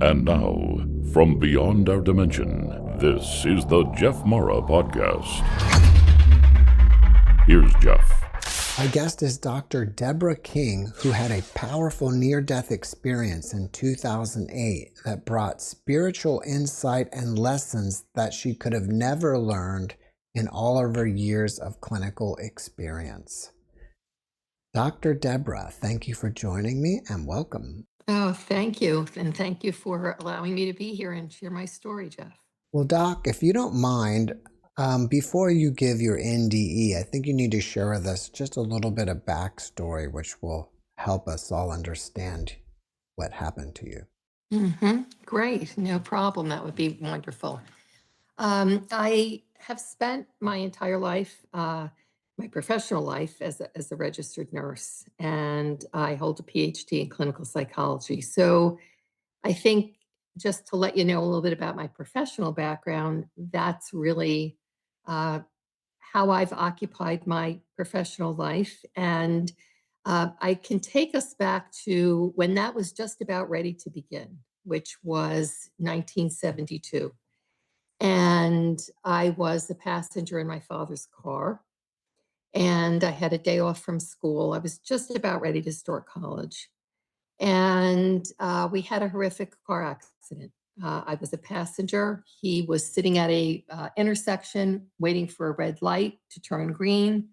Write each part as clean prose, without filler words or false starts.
And now, from beyond our dimension, this is the JeffMara podcast. Here's Jeff. My guest is Dr. Deborah King, who had a powerful near-death experience in 2008 that brought spiritual insight and lessons that she could have never learned in all of her years of clinical experience. Dr. Deborah, thank you for joining me and welcome. Oh, thank you. And thank you for allowing me to be here and share my story, Jeff. Well, Doc, if you don't mind, before you give your NDE, I think you need to share with us just a little bit of backstory, which will help us all understand what happened to you. Great. No problem. That would be wonderful. I have spent my entire life, my professional life as a registered nurse, and I hold a Ph.D. in clinical psychology. So I think just to let you know a little bit about my professional background, that's really uh, how I've occupied my professional life. And I can take us back to when that was just about ready to begin, which was 1972. And I was a passenger in my father's car. And I had a day off from school. I was just about ready to start college. And we had a horrific car accident. I was a passenger. He was sitting at a intersection waiting for a red light to turn green.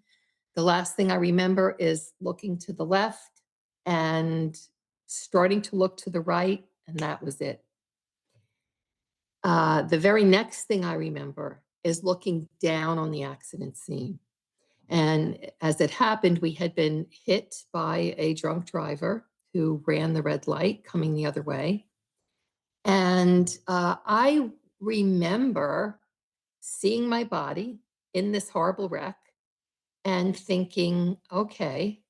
The last thing I remember is looking to the left and starting to look to the right, and that was it. The very next thing I remember is looking down on the accident scene. And as it happened, we had been hit by a drunk driver who ran the red light coming the other way. And I remember seeing my body in this horrible wreck and thinking, okay,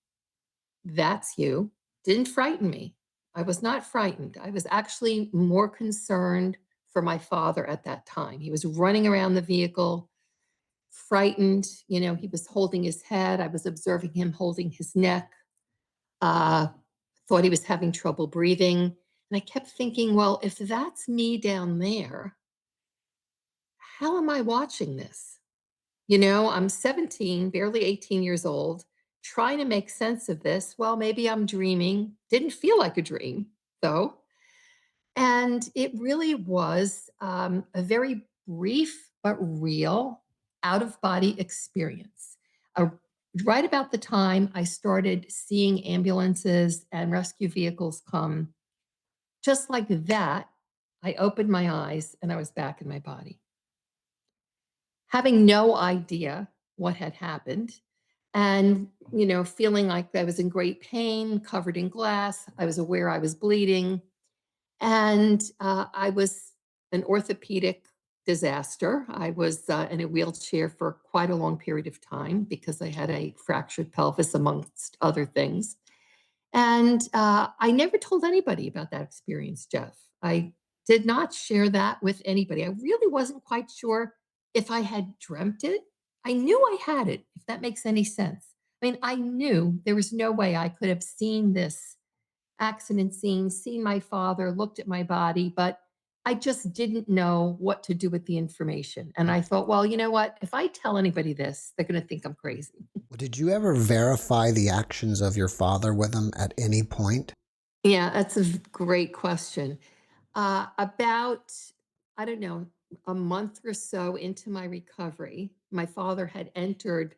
that's you. Didn't frighten me. I was not frightened. I was actually more concerned for my father at that time. He was running around the vehicle, frightened. You know, he was holding his head. I was observing him holding his neck. Uh, thought he was having trouble breathing. And I kept thinking, well, if that's me down there, how am I watching this? You know, I'm 17, barely 18 years old, trying to make sense of this. Well, maybe I'm dreaming. Didn't feel like a dream, though. And it really was a very brief but real out of body experience. Uh, right about the time I started seeing ambulances and rescue vehicles come, just like that, I opened my eyes and I was back in my body. Having no idea what had happened and, you know, feeling like I was in great pain, covered in glass. I was aware I was bleeding. And I was an orthopedic disaster. I was in a wheelchair for quite a long period of time because I had a fractured pelvis, amongst other things. And I never told anybody about that experience, Jeff. I did not share that with anybody. I really wasn't quite sure if I had dreamt it. I knew I had it, if that makes any sense. I mean, I knew there was no way I could have seen this accident scene, seen my father, looked at my body, but I just didn't know what to do with the information. And I thought, well, you know what? If I tell anybody this, they're going to think I'm crazy. Well, did you ever verify the actions of your father with him at any point? Yeah, that's a great question. About, I don't know, a month or so into my recovery, my father had entered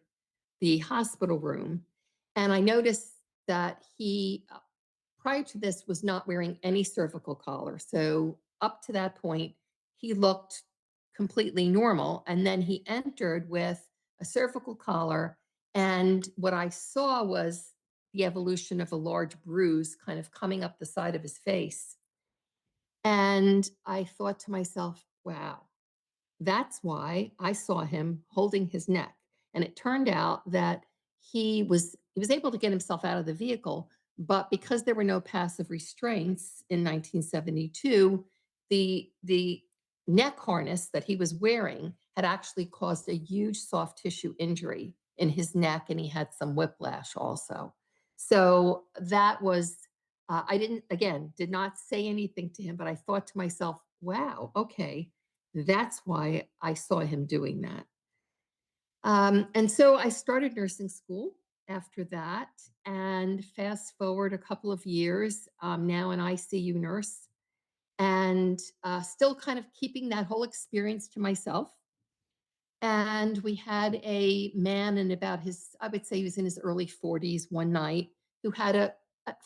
the hospital room, and I noticed that he, prior to this, was not wearing any cervical collar. So up to that point, he looked completely normal. And then he entered with a cervical collar. And what I saw was the evolution of a large bruise kind of coming up the side of his face. And I thought to myself, wow, that's why I saw him holding his neck. And it turned out that he was able to get himself out of the vehicle, but because there were no passive restraints in 1972, the neck harness that he was wearing had actually caused a huge soft tissue injury in his neck, and he had some whiplash also. So that was I didn't, again, did not say anything to him, but I thought to myself, wow, okay, that's why I saw him doing that. And so I started nursing school after that. And fast forward a couple of years, now an ICU nurse, and still kind of keeping that whole experience to myself. And we had a man in about his, I would say he was in his early 40s one night, who had a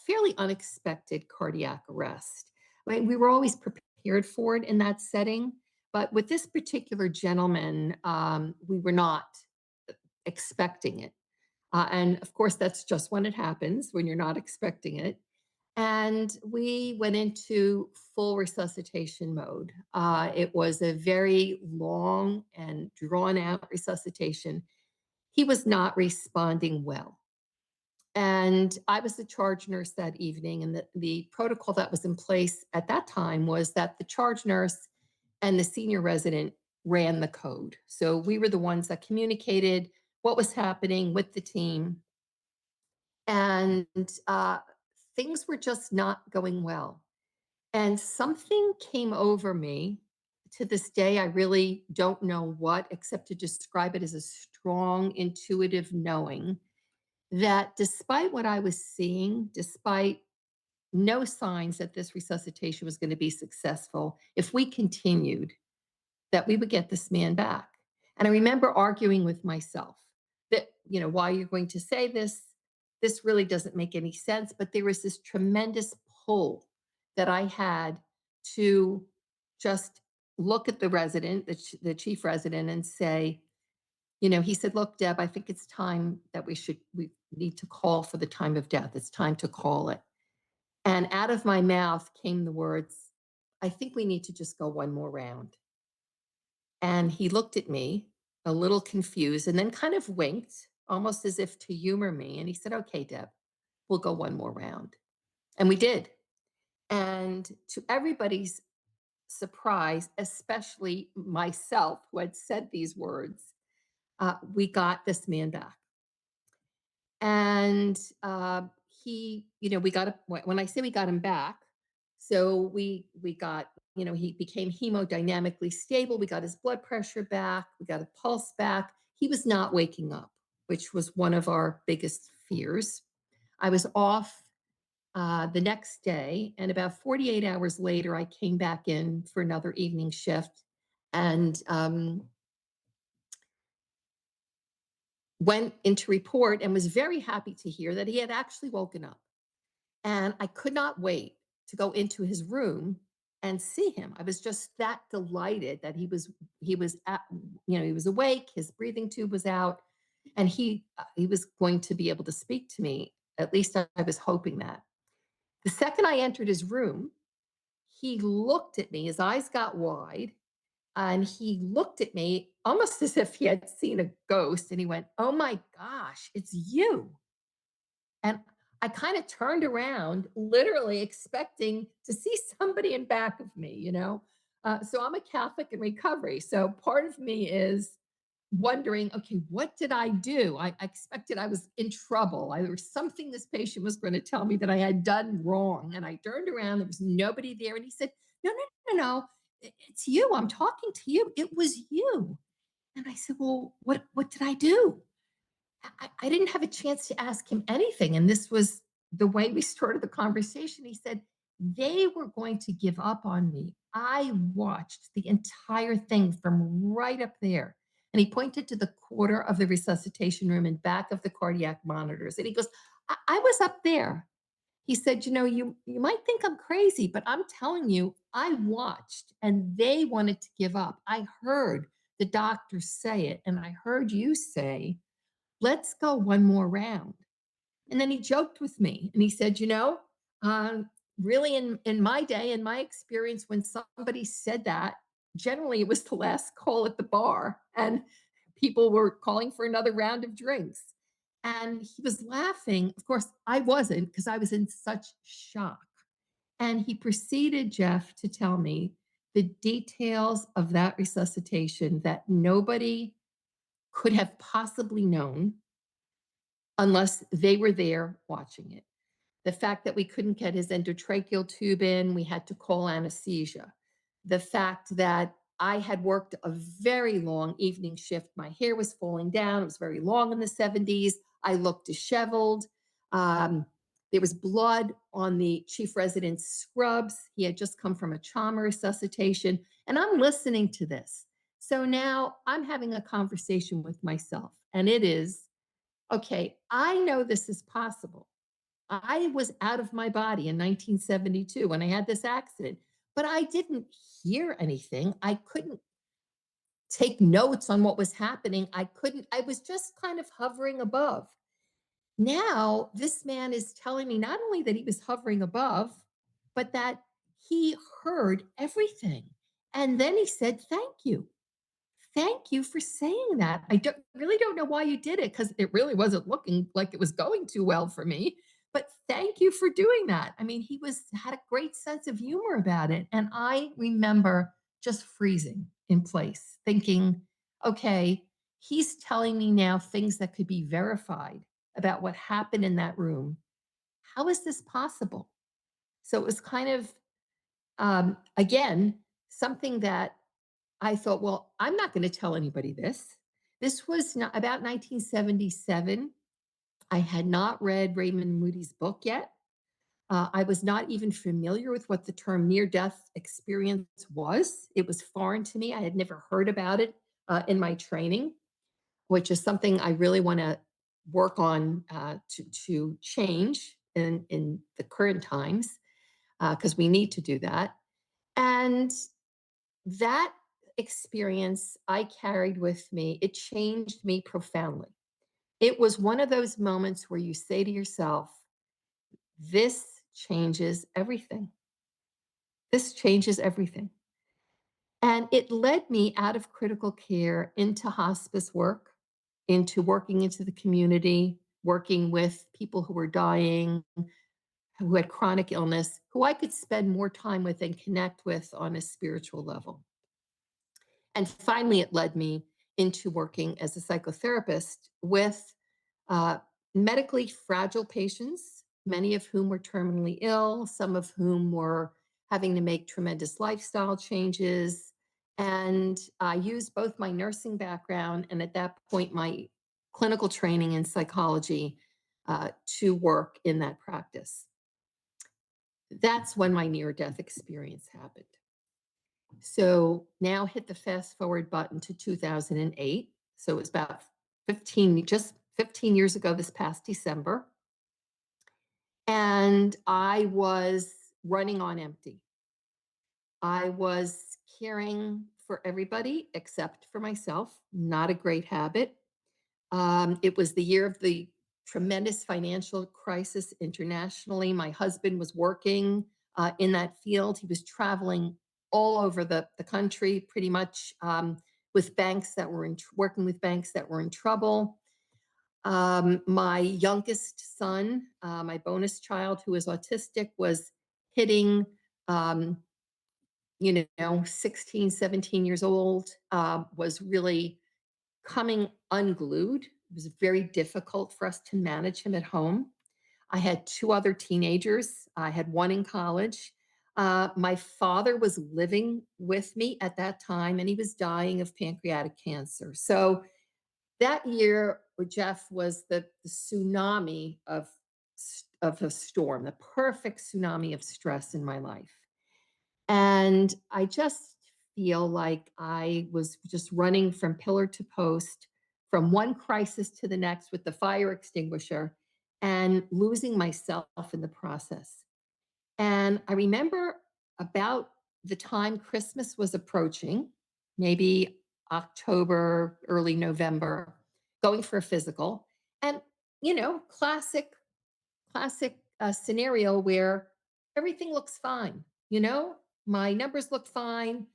fairly unexpected cardiac arrest. I mean, we were always prepared for it in that setting, but with this particular gentleman, we were not expecting it. And of course, that's just when it happens, when you're not expecting it. And we went into full resuscitation mode. It was a very long and drawn out resuscitation. He was not responding well. And I was the charge nurse that evening. And the protocol that was in place at that time was that the charge nurse and the senior resident ran the code. So we were the ones that communicated what was happening with the team. And things were just not going well. And something came over me. To this day, I really don't know what, except to describe it as a strong, intuitive knowing that despite what I was seeing, despite no signs that this resuscitation was going to be successful, if we continued, that we would get this man back. And I remember arguing with myself that, why you're going to say this, this really doesn't make any sense. But there was this tremendous pull that I had to just look at the resident, the chief resident, and say, he said, look, Deb, I think it's time that we need to call for the time of death. It's time to call it. And out of my mouth came the words, I think we need to just go one more round. And he looked at me a little confused and then kind of winked, almost as if to humor me. And he said, okay, Deb, we'll go one more round. And we did. And to everybody's surprise, especially myself, who had said these words, we got this man back. And we got when I say we got him back, so we got, he became hemodynamically stable. We got his blood pressure back. We got a pulse back. He was not waking up, which was one of our biggest fears. I was off the next day, and about 48 hours later, I came back in for another evening shift, and went into report and was very happy to hear that he had actually woken up. And I could not wait to go into his room and see him. I was just that delighted that he was he was awake, his breathing tube was out, and he was going to be able to speak to me. At least I was hoping that. The second I entered his room, he looked at me, his eyes got wide, and he looked at me almost as if he had seen a ghost, and he went, "Oh my gosh, it's you." And I kind of turned around, literally expecting to see somebody in back of me. So I'm a Catholic in recovery. So part of me is wondering, okay, what did I do? I expected I was in trouble. There was something this patient was going to tell me that I had done wrong. And I turned around, there was nobody there. And he said, no, no, no, no, it's you. I'm talking to you. It was you. And I said, well, what did I do? I didn't have a chance to ask him anything. And this was the way we started the conversation. He said, they were going to give up on me. I watched the entire thing from right up there. And he pointed to the corner of the resuscitation room in back of the cardiac monitors. And he goes, I was up there. He said, you might think I'm crazy, but I'm telling you, I watched and they wanted to give up. I heard the doctor say it, and I heard you say, let's go one more round. And then he joked with me and he said, really in my day, in my experience, when somebody said that, generally it was the last call at the bar and people were calling for another round of drinks. And he was laughing. Of course, I wasn't, because I was in such shock. And he proceeded, Jeff, to tell me the details of that resuscitation that nobody could have possibly known unless they were there watching it. The fact that we couldn't get his endotracheal tube in, we had to call anesthesia. The fact that I had worked a very long evening shift. My hair was falling down. It was very long in the 70s. I looked disheveled. Um, there was blood on the chief resident's scrubs. He had just come from a trauma resuscitation. And I'm listening to this. So now I'm having a conversation with myself, and it is, okay, I know this is possible. I was out of my body in 1972 when I had this accident, but I didn't hear anything. I couldn't take notes on what was happening. I was just kind of hovering above. Now, this man is telling me not only that he was hovering above, but that he heard everything. And then he said, "Thank you. Thank you for saying that. Really don't know why you did it because it really wasn't looking like it was going too well for me. But thank you for doing that." I mean, he had a great sense of humor about it. And I remember just freezing in place, thinking, okay, he's telling me now things that could be verified about what happened in that room. How is this possible? So it was kind of, again, something that I thought, well, I'm not going to tell anybody this. This was not, about 1977. I had not read Raymond Moody's book yet. I was not even familiar with what the term near death experience was. It was foreign to me. I had never heard about it in my training, which is something I really want to work on to change in the current times, because we need to do that. And that experience I carried with me, it changed me profoundly. It was one of those moments where you say to yourself, this changes everything. This changes everything. And it led me out of critical care into hospice work, into working into the community, working with people who were dying, who had chronic illness, who I could spend more time with and connect with on a spiritual level. And finally, it led me into working as a psychotherapist with uh, medically fragile patients, many of whom were terminally ill, some of whom were having to make tremendous lifestyle changes. And I used both my nursing background and at that point, my clinical training in psychology to work in that practice. That's when my near death experience happened. So now hit the fast forward button to 2008. So it was about 15 years ago this past December. And I was running on empty. I was caring for everybody except for myself. Not a great habit. It was the year of the tremendous financial crisis internationally. My husband was working in that field. He was traveling all over the country, pretty much with banks that were working with banks that were in trouble. My youngest son, my bonus child, who is autistic, was hitting, um, 16, 17 years old, was really coming unglued. It was very difficult for us to manage him at home. I had two other teenagers. I had one in college. My father was living with me at that time, and he was dying of pancreatic cancer. So that year, Jeff, was the tsunami of a storm, the perfect tsunami of stress in my life. And I just feel like I was just running from pillar to post, from one crisis to the next with the fire extinguisher and losing myself in the process. And I remember about the time Christmas was approaching, maybe October, early November, going for a physical. And, classic scenario where everything looks fine. My numbers looked fine.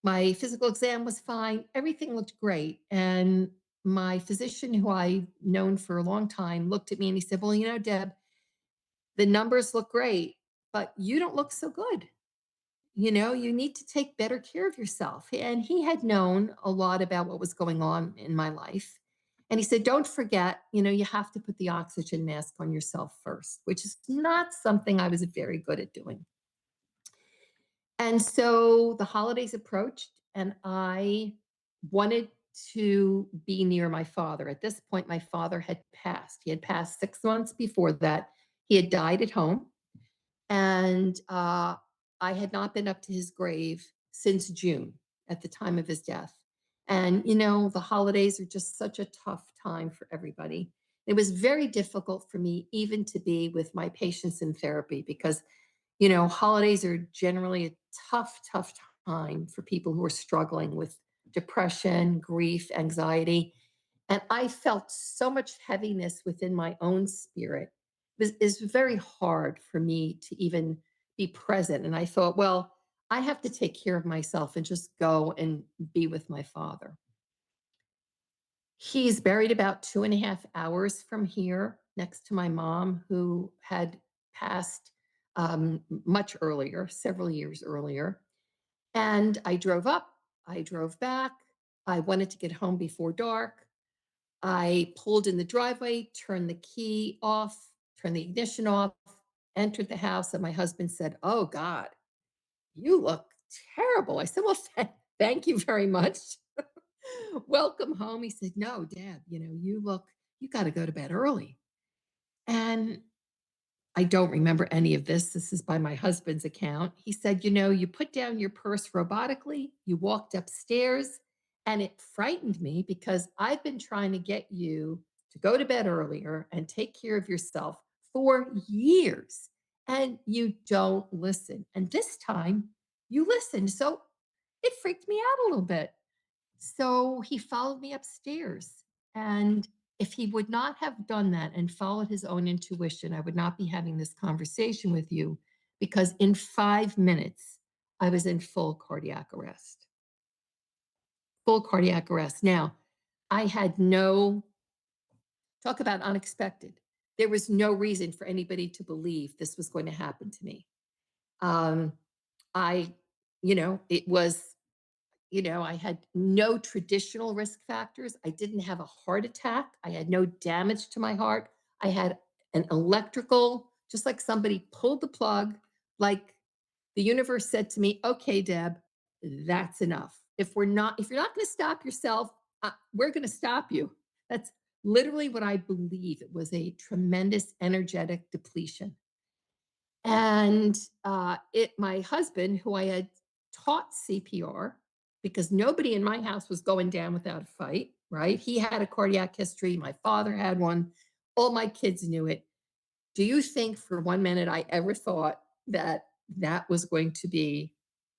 My physical exam was fine. Everything looked great. And my physician, who I've known for a long time, looked at me and he said, "Well, Deb, the numbers look great, but you don't look so good. You need to take better care of yourself." And he had known a lot about what was going on in my life. And he said, don't forget, you have to put the oxygen mask on yourself first, which is not something I was very good at doing. And so the holidays approached, and I wanted to be near my father. At this point, my father had passed. He had passed 6 months before that. He had died at home, and I had not been up to his grave since June at the time of his death. And, the holidays are just such a tough time for everybody. It was very difficult for me even to be with my patients in therapy because holidays are generally a tough, tough time for people who are struggling with depression, grief, anxiety. And I felt so much heaviness within my own spirit. It's very hard for me to even be present. And I thought, well, I have to take care of myself and just go and be with my father. He's buried about 2.5 hours from here next to my mom, who had passed much earlier, several years earlier. And I drove up, I drove back. I wanted to get home before dark. I pulled in the driveway, turned the key off, turned the ignition off, entered the house, and my husband said, "Oh God, you look terrible." I said, "Well, thank you very much. Welcome home." He said, "No, Dad, you got to go to bed early." And I don't remember any of this. This is by my husband's account. He said, you put down your purse robotically, you walked upstairs, and it frightened me because I've been trying to get you to go to bed earlier and take care of yourself for years, and you don't listen. And this time you listened. So it freaked me out a little bit. So he followed me upstairs. And if he would not have done that and followed his own intuition, I would not be having this conversation with you because in 5 minutes, I was in full cardiac arrest. Full cardiac arrest. Now, I had no, talk about unexpected. There was no reason for anybody to believe this was going to happen to me. Um, I, it was I had no traditional risk factors. I didn't have a heart attack. I had no damage to my heart. I had an electrical, just like somebody pulled the plug, like the universe said to me, "Okay, Deb, that's enough. If you're not going to stop yourself, we're going to stop you." That's literally what I believe. It was a tremendous energetic depletion. And my husband, who I had taught CPR, because nobody in my house was going down without a fight, right? He had a cardiac history. My father had one. All my kids knew it. Do you think for 1 minute I ever thought that that was going to be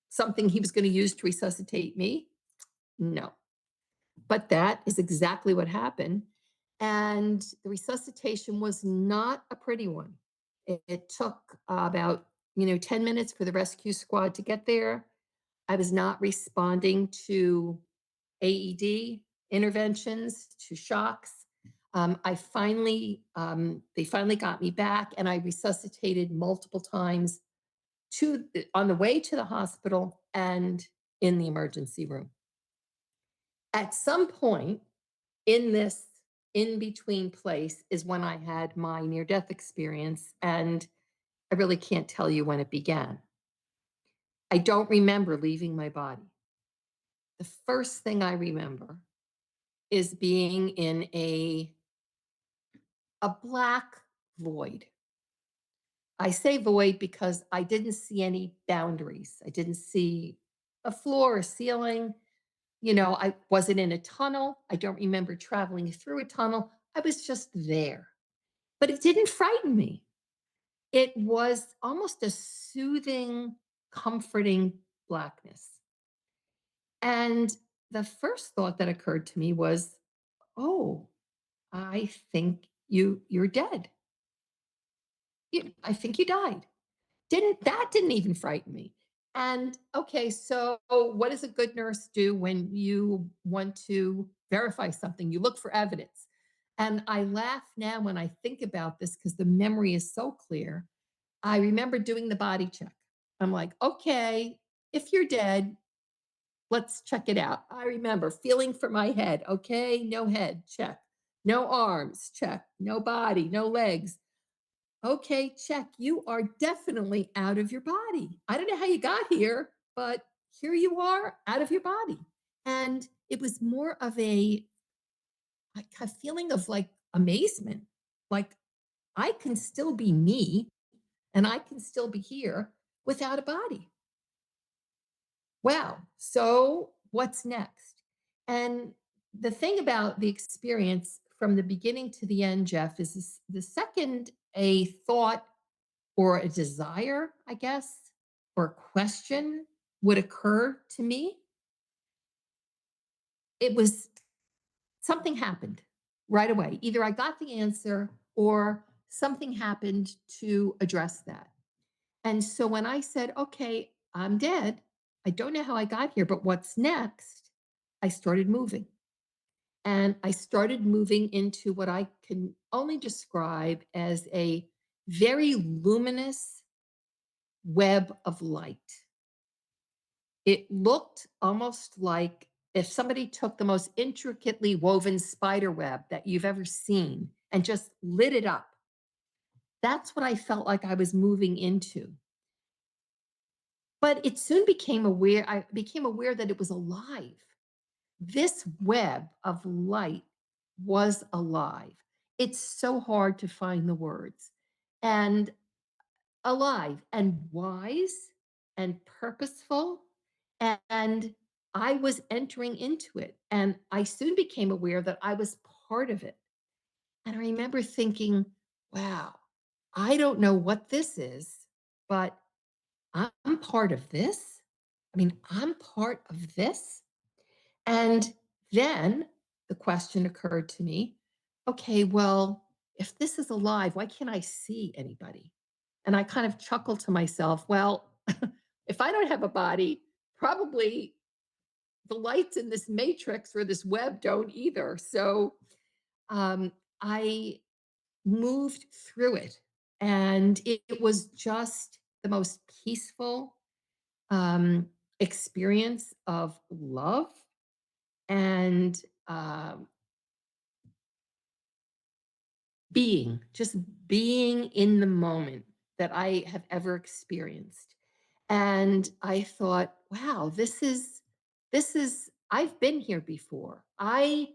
something he was going to use to resuscitate me? No. But that is exactly what happened. And the resuscitation was not a pretty one. It took about 10 minutes for the rescue squad to get there. I was not responding to AED interventions, to shocks. They finally got me back, and I resuscitated multiple times on the way to the hospital and in the emergency room. At some point in this in between place is when I had my near death experience, and I really can't tell you when it began. I don't remember leaving my body. The first thing I remember is being in a black void. I say void because I didn't see any boundaries. I didn't see a floor or ceiling. I wasn't in a tunnel. I don't remember traveling through a tunnel. I was just there. But it didn't frighten me. It was almost a soothing, comforting blackness. And the first thought that occurred to me was, "Oh, I think you're dead. I think you died." Didn't even frighten me. And okay, so what does a good nurse do when you want to verify something? You look for evidence. And I laugh now when I think about this because the memory is so clear. I remember doing the body check. I'm like, "Okay, if you're dead, let's check it out." I remember feeling for my head. Okay, no head, check. No arms, check. No body, no legs. Okay, check. You are definitely out of your body. I don't know how you got here, but here you are out of your body. And it was more of a feeling of like amazement. Like I can still be me and I can still be here without a body. Wow. So what's next? And the thing about the experience from the beginning to the end, Jeff, is the second a thought or a desire, I guess, or a question would occur to me, it was something happened right away. Either I got the answer or something happened to address that. And so when I said, okay, I'm dead, I don't know how I got here, but what's next? I started moving. And I started moving into what I can only describe as a very luminous web of light. It looked almost like if somebody took the most intricately woven spider web that you've ever seen and just lit it up. That's what I felt like I was moving into. But it soon I became aware that it was alive. This web of light was alive. It's so hard to find the words. And alive and wise and purposeful. And I was entering into it. And I soon became aware that I was part of it. And I remember thinking, wow, I don't know what this is, but I'm part of this. I mean, I'm part of this. And then the question occurred to me, okay, well, if this is alive, why can't I see anybody? And I kind of chuckled to myself, well, if I don't have a body, probably the lights in this matrix or this web don't either. So I moved through it. And it was just the most peaceful experience of love and just being in the moment that I have ever experienced. And I thought, wow, I've been here before. I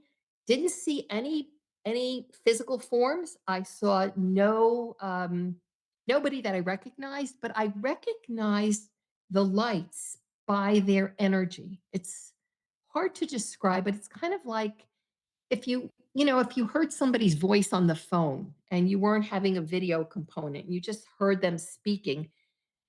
didn't see any physical forms. I saw nobody that I recognized, but I recognized the lights by their energy. It's hard to describe, but it's kind of like if you heard somebody's voice on the phone and you weren't having a video component, you just heard them speaking,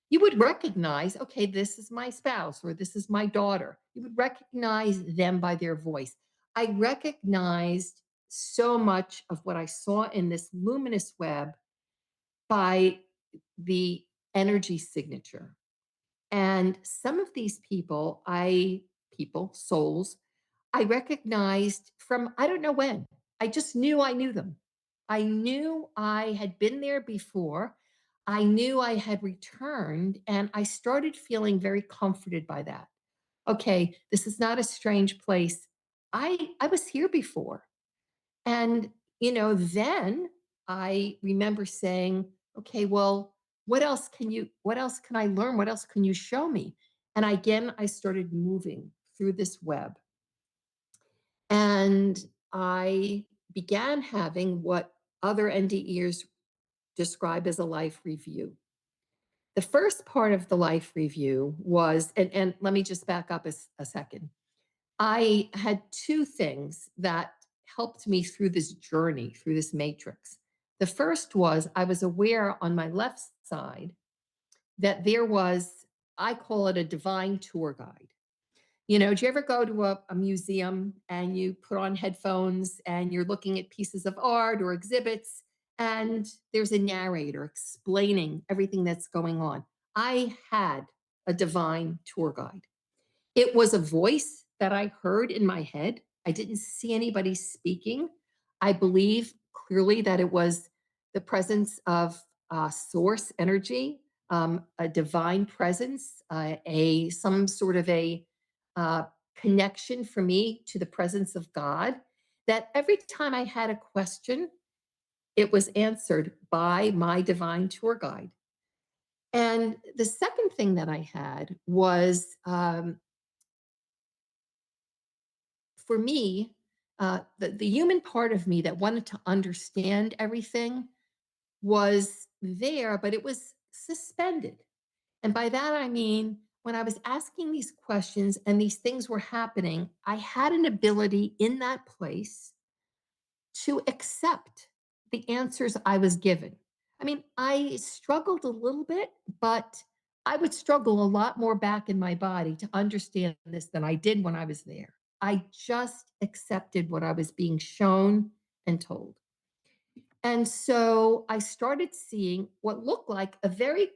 you would recognize, okay, this is my spouse or this is my daughter. You would recognize them by their voice. I recognized so much of what I saw in this luminous web by the energy signature. And some of these souls, I recognized from I don't know when. I just knew I knew them. I knew I had been there before. I knew I had returned, and I started feeling very comforted by that. Okay, this is not a strange place. I was here before. And then I remember saying, okay, well, what else can I learn? What else can you show me? And again, I started moving through this web. And I began having what other NDEers describe as a life review. The first part of the life review was, and let me just back up a second. I had two things that helped me through this journey, through this matrix. The first was I was aware on my left side that there was, I call it a divine tour guide. Do you ever go to a museum and you put on headphones and you're looking at pieces of art or exhibits and there's a narrator explaining everything that's going on? I had a divine tour guide. It was a voice that I heard in my head. I didn't see anybody speaking. I believe clearly that it was the presence of source energy, a divine presence, a some sort of a uh, connection for me to the presence of God. that every time I had a question, it was answered by my divine tour guide. And the second thing that I had was for me, the human part of me that wanted to understand everything was there, but it was suspended. And by that, I mean, when I was asking these questions and these things were happening, I had an ability in that place to accept the answers I was given. I mean, I struggled a little bit, but I would struggle a lot more back in my body to understand this than I did when I was there. I just accepted what I was being shown and told. And so I started seeing what looked like a very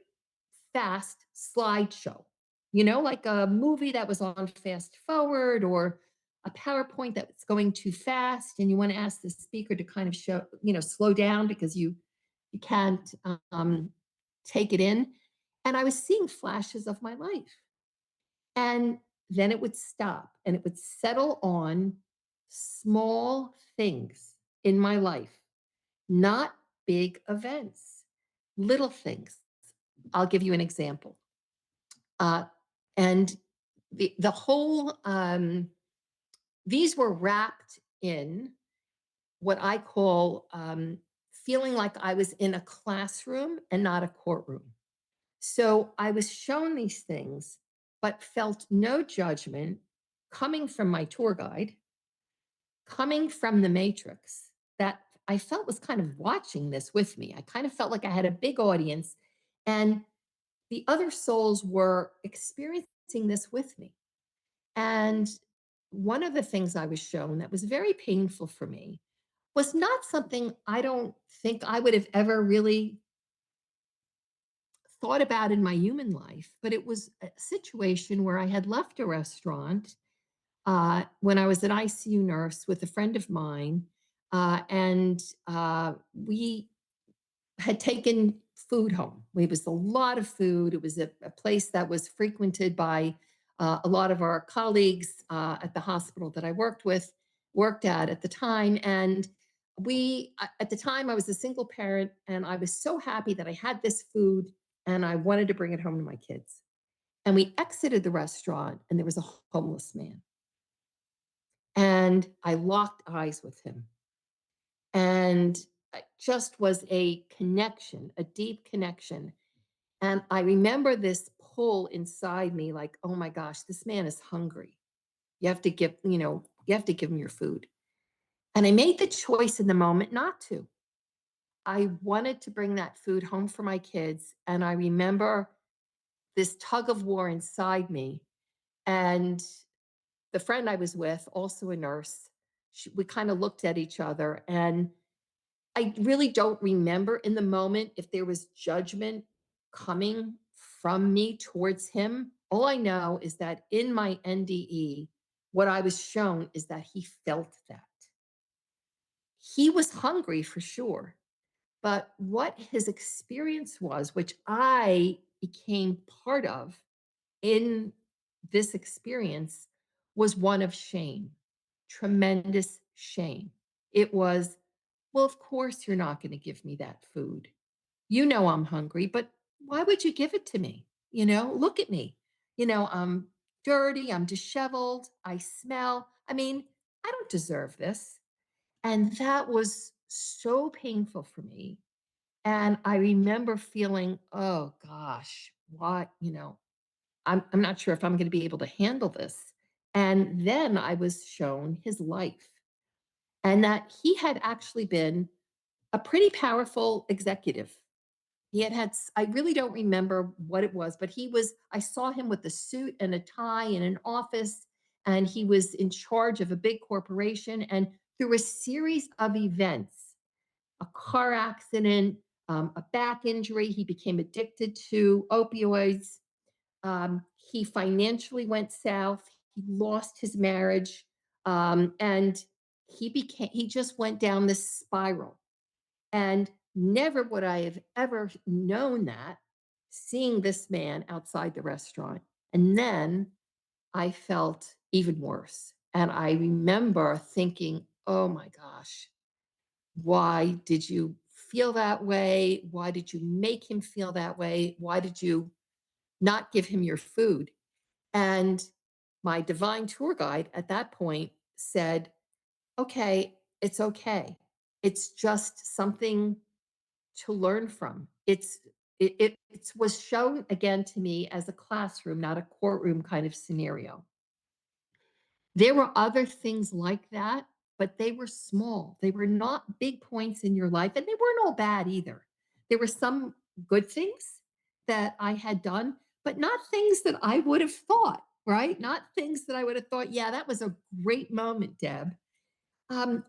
fast slideshow, like a movie that was on fast forward or a PowerPoint that's going too fast. And you want to ask the speaker to kind of slow down because you can't take it in. And I was seeing flashes of my life. And then it would stop and it would settle on small things in my life, not big events, little things. I'll give you an example. Uh, and the whole, these were wrapped in what I call feeling like I was in a classroom and not a courtroom. So I was shown these things, but felt no judgment coming from my tour guide, coming from the matrix that I felt was kind of watching this with me. I kind of felt like I had a big audience and the other souls were experiencing this with me. And one of the things I was shown that was very painful for me was not something I don't think I would have ever really thought about in my human life, but it was a situation where I had left a restaurant when I was an ICU nurse with a friend of mine, and we had taken food home. It was a lot of food. It was a place that was frequented by a lot of our colleagues at the hospital that I worked at the time. And at the time, I was a single parent, and I was so happy that I had this food, and I wanted to bring it home to my kids. And we exited the restaurant, and there was a homeless man, and I locked eyes with him. And it just was a connection, a deep connection. And I remember this pull inside me like, oh my gosh, this man is hungry. You have to give him your food. And I made the choice in the moment not to. I wanted to bring that food home for my kids. And I remember this tug of war inside me. And the friend I was with, also a nurse, we kind of looked at each other, and I really don't remember in the moment if there was judgment coming from me towards him. All I know is that in my NDE, what I was shown is that he felt that. He was hungry for sure, but what his experience was, which I became part of in this experience, was one of shame, tremendous shame. It was, well, of course you're not going to give me that food. You know I'm hungry, but why would you give it to me? Look at me. I'm dirty, I'm disheveled, I smell. I mean, I don't deserve this. And that was so painful for me. And I remember feeling, oh gosh, what, I'm not sure if I'm going to be able to handle this. And then I was shown his life and that he had actually been a pretty powerful executive. I really don't remember what it was, but I saw him with a suit and a tie in an office, and he was in charge of a big corporation. And through a series of events, a car accident, a back injury, he became addicted to opioids. He financially went south. He lost his marriage. And he just went down this spiral. And never would I have ever known that seeing this man outside the restaurant. And then I felt even worse. And I remember thinking, oh my gosh, why did you feel that way? Why did you make him feel that way? Why did you not give him your food? And my divine tour guide at that point said, okay, it's okay. It's just something to learn from. It was shown again to me as a classroom, not a courtroom kind of scenario. There were other things like that, but they were small. They were not big points in your life, and they weren't all bad either. There were some good things that I had done, but not things that I would have thought, right? Not things that I would have thought, yeah, that was a great moment, Deb.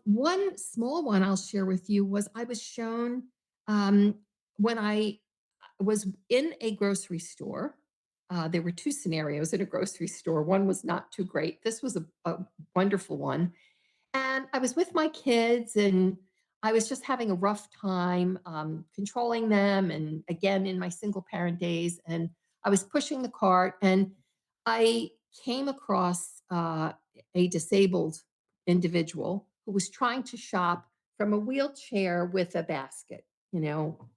One small one I'll share with you was I was shown um, when I was in a grocery store. There were two scenarios in a grocery store. One was not too great. This was a wonderful one. And I was with my kids and I was just having a rough time controlling them. And again, in my single parent days, and I was pushing the cart and I came across a disabled individual who was trying to shop from a wheelchair with a basket,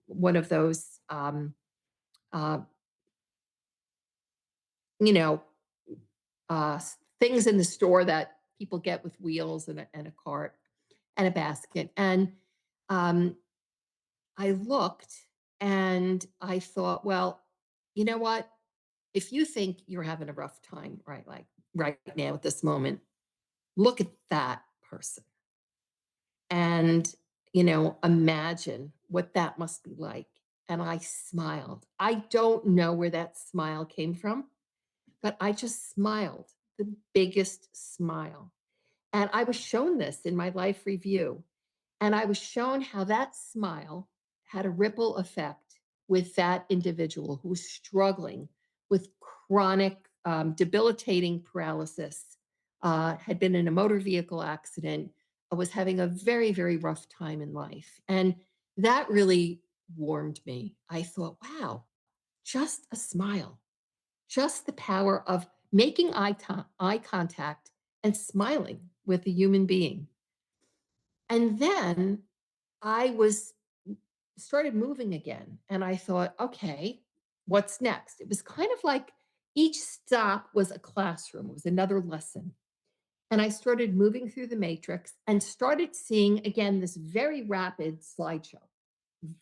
one of those, uh, you know, things in the store that people get with wheels and a cart and a basket. And um, I looked and I thought, well, you know what? If you think you're having a rough time, right, like right now at this moment, look at that person and, imagine what that must be like. And I smiled. I don't know where that smile came from, but I just smiled, the biggest smile. And I was shown this in my life review. And I was shown how that smile had a ripple effect with that individual who was struggling with chronic, debilitating paralysis, had been in a motor vehicle accident, was having a very, very rough time in life. And that really warmed me. I thought, wow, just a smile, just the power of making eye contact and smiling with a human being. And then I was started moving again. And I thought, okay, what's next? It was kind of like each stop was a classroom, it was another lesson. And I started moving through the matrix and started seeing again this very rapid slideshow.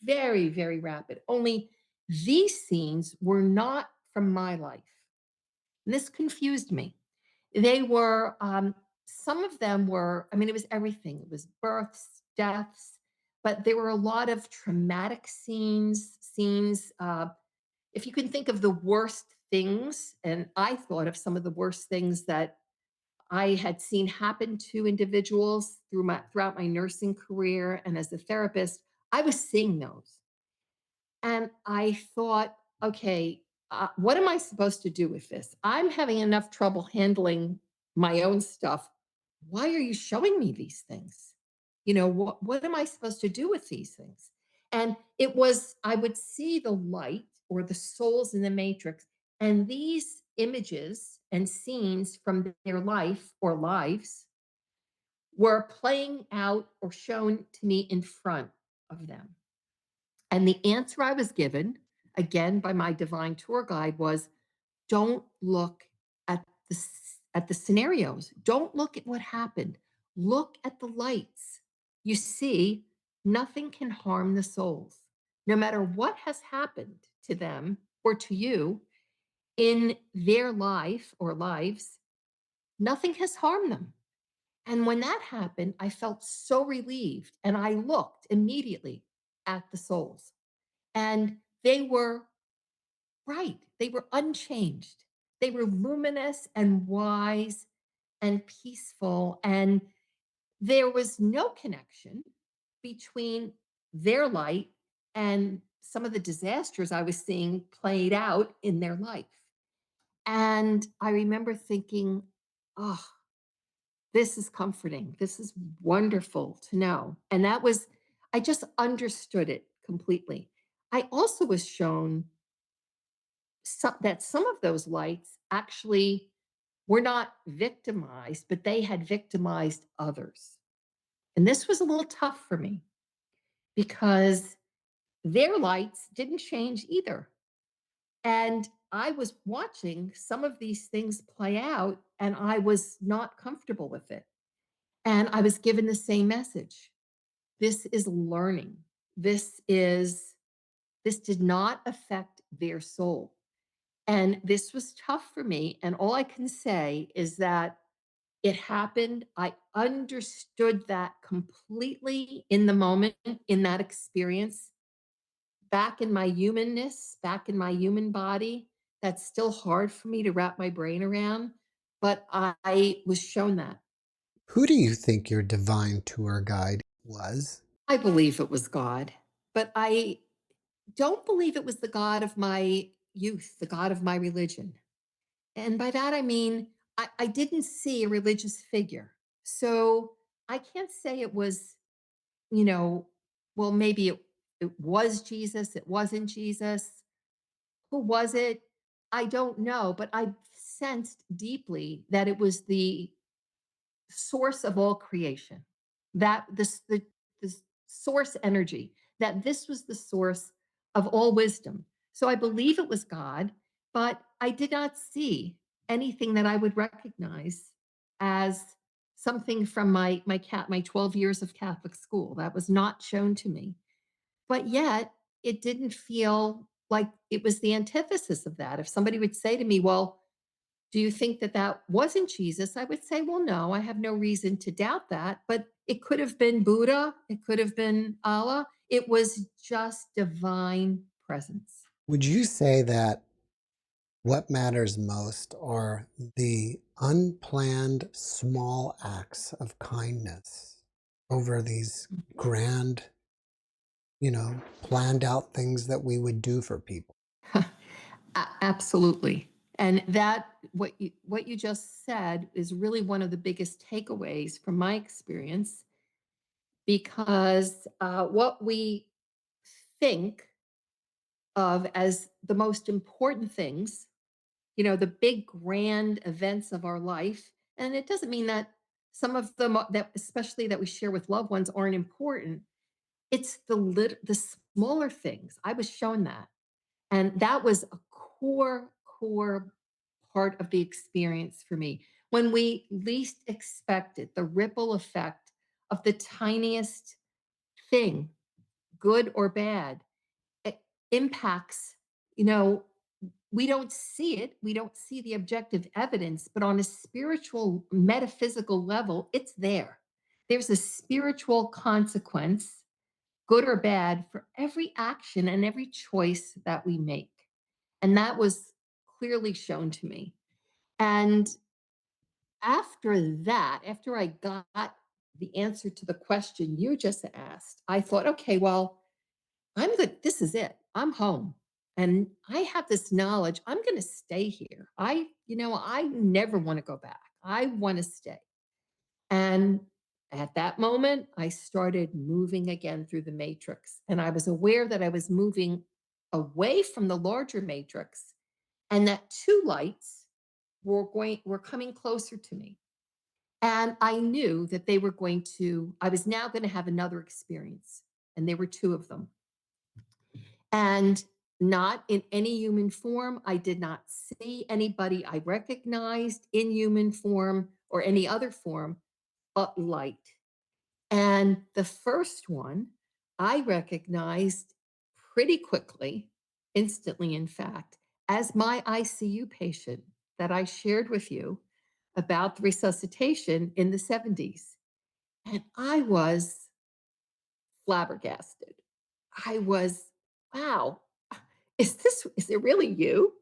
Very, very rapid. Only these scenes were not from my life. And this confused me. They were, some of them were, I mean, it was everything. It was births, deaths, but there were a lot of traumatic scenes. If you can think of the worst things, and I thought of some of the worst things that I had seen happen to individuals throughout my nursing career and as a therapist, I was seeing those. And I thought, okay, what am I supposed to do with this? I'm having enough trouble handling my own stuff. Why are you showing me these things? What am I supposed to do with these things? And it was, I would see the light or the souls in the matrix, and these images and scenes from their life or lives were playing out or shown to me in front of them. And the answer I was given, again by my divine tour guide, was don't look at the scenarios. Don't look at what happened. Look at the lights. You see, nothing can harm the souls. No matter what has happened to them or to you in their life or lives, nothing has harmed them. And when that happened, I felt so relieved. And I looked immediately at the souls. And they were right. They were unchanged. They were luminous and wise and peaceful. And there was no connection between their light and some of the disasters I was seeing played out in their life. And I remember thinking, oh, this is comforting. This is wonderful to know. And I just understood it completely. I also was shown that some of those lights actually were not victimized, but they had victimized others. And this was a little tough for me because their lights didn't change either. And I was watching some of these things play out, and I was not comfortable with it. And I was given the same message. This is learning. This is this did not affect their soul. And this was tough for me. And all I can say is that it happened. I understood that completely in the moment, in that experience, back in my humanness, back in my human body. That's still hard for me to wrap my brain around, but I was shown that. Who do you think your divine tour guide was? I believe it was God, but I don't believe it was the God of my youth, the God of my religion. And by that, I mean, I didn't see a religious figure. So I can't say it was, you know, well, maybe it was Jesus, it wasn't Jesus. Who was it? I don't know, but I sensed deeply that it was the source of all creation, that the source energy, that this was the source of all wisdom. So I believe it was God, but I did not see anything that I would recognize as something from my 12 years of Catholic school. That was not shown to me. But yet, it didn't feel like it was the antithesis of that. If somebody would say to me, "Well, do you think that that wasn't Jesus?" I would say, "Well, no, I have no reason to doubt that, but it could have been Buddha, it could have been Allah. It was just divine presence." Would you say that what matters most are the unplanned small acts of kindness over these grand, planned out things that we would do for people? Absolutely. And that what you just said is really one of the biggest takeaways from my experience because what we think of as the most important things, the big grand events of our life, and it doesn't mean that some of them that especially that we share with loved ones aren't important. It's the smaller things. I was shown that. And that was a core part of the experience for me. When we least expected the ripple effect of the tiniest thing, good or bad, it impacts, you know, we don't see it. We don't see the objective evidence, but on a spiritual, metaphysical level, it's there. There's a spiritual consequence, good or bad, for every action and every choice that we make. And that was clearly shown to me. And after that, after I got the answer to the question you just asked, I thought, okay, well, I'm good. This is it. I'm home. And I have this knowledge. I'm going to stay here. I never want to go back. I want to stay. And at that moment, I started moving again through the matrix. And I was aware that I was moving away from the larger matrix and that two lights were coming closer to me. And I knew that I was now going to have another experience. And there were two of them. And not in any human form. I did not see anybody I recognized in human form or any other form, but light. And the first one I recognized pretty quickly, instantly, in fact, as my ICU patient that I shared with you about the resuscitation in the 70s. And I was flabbergasted. I was, wow, is it really you?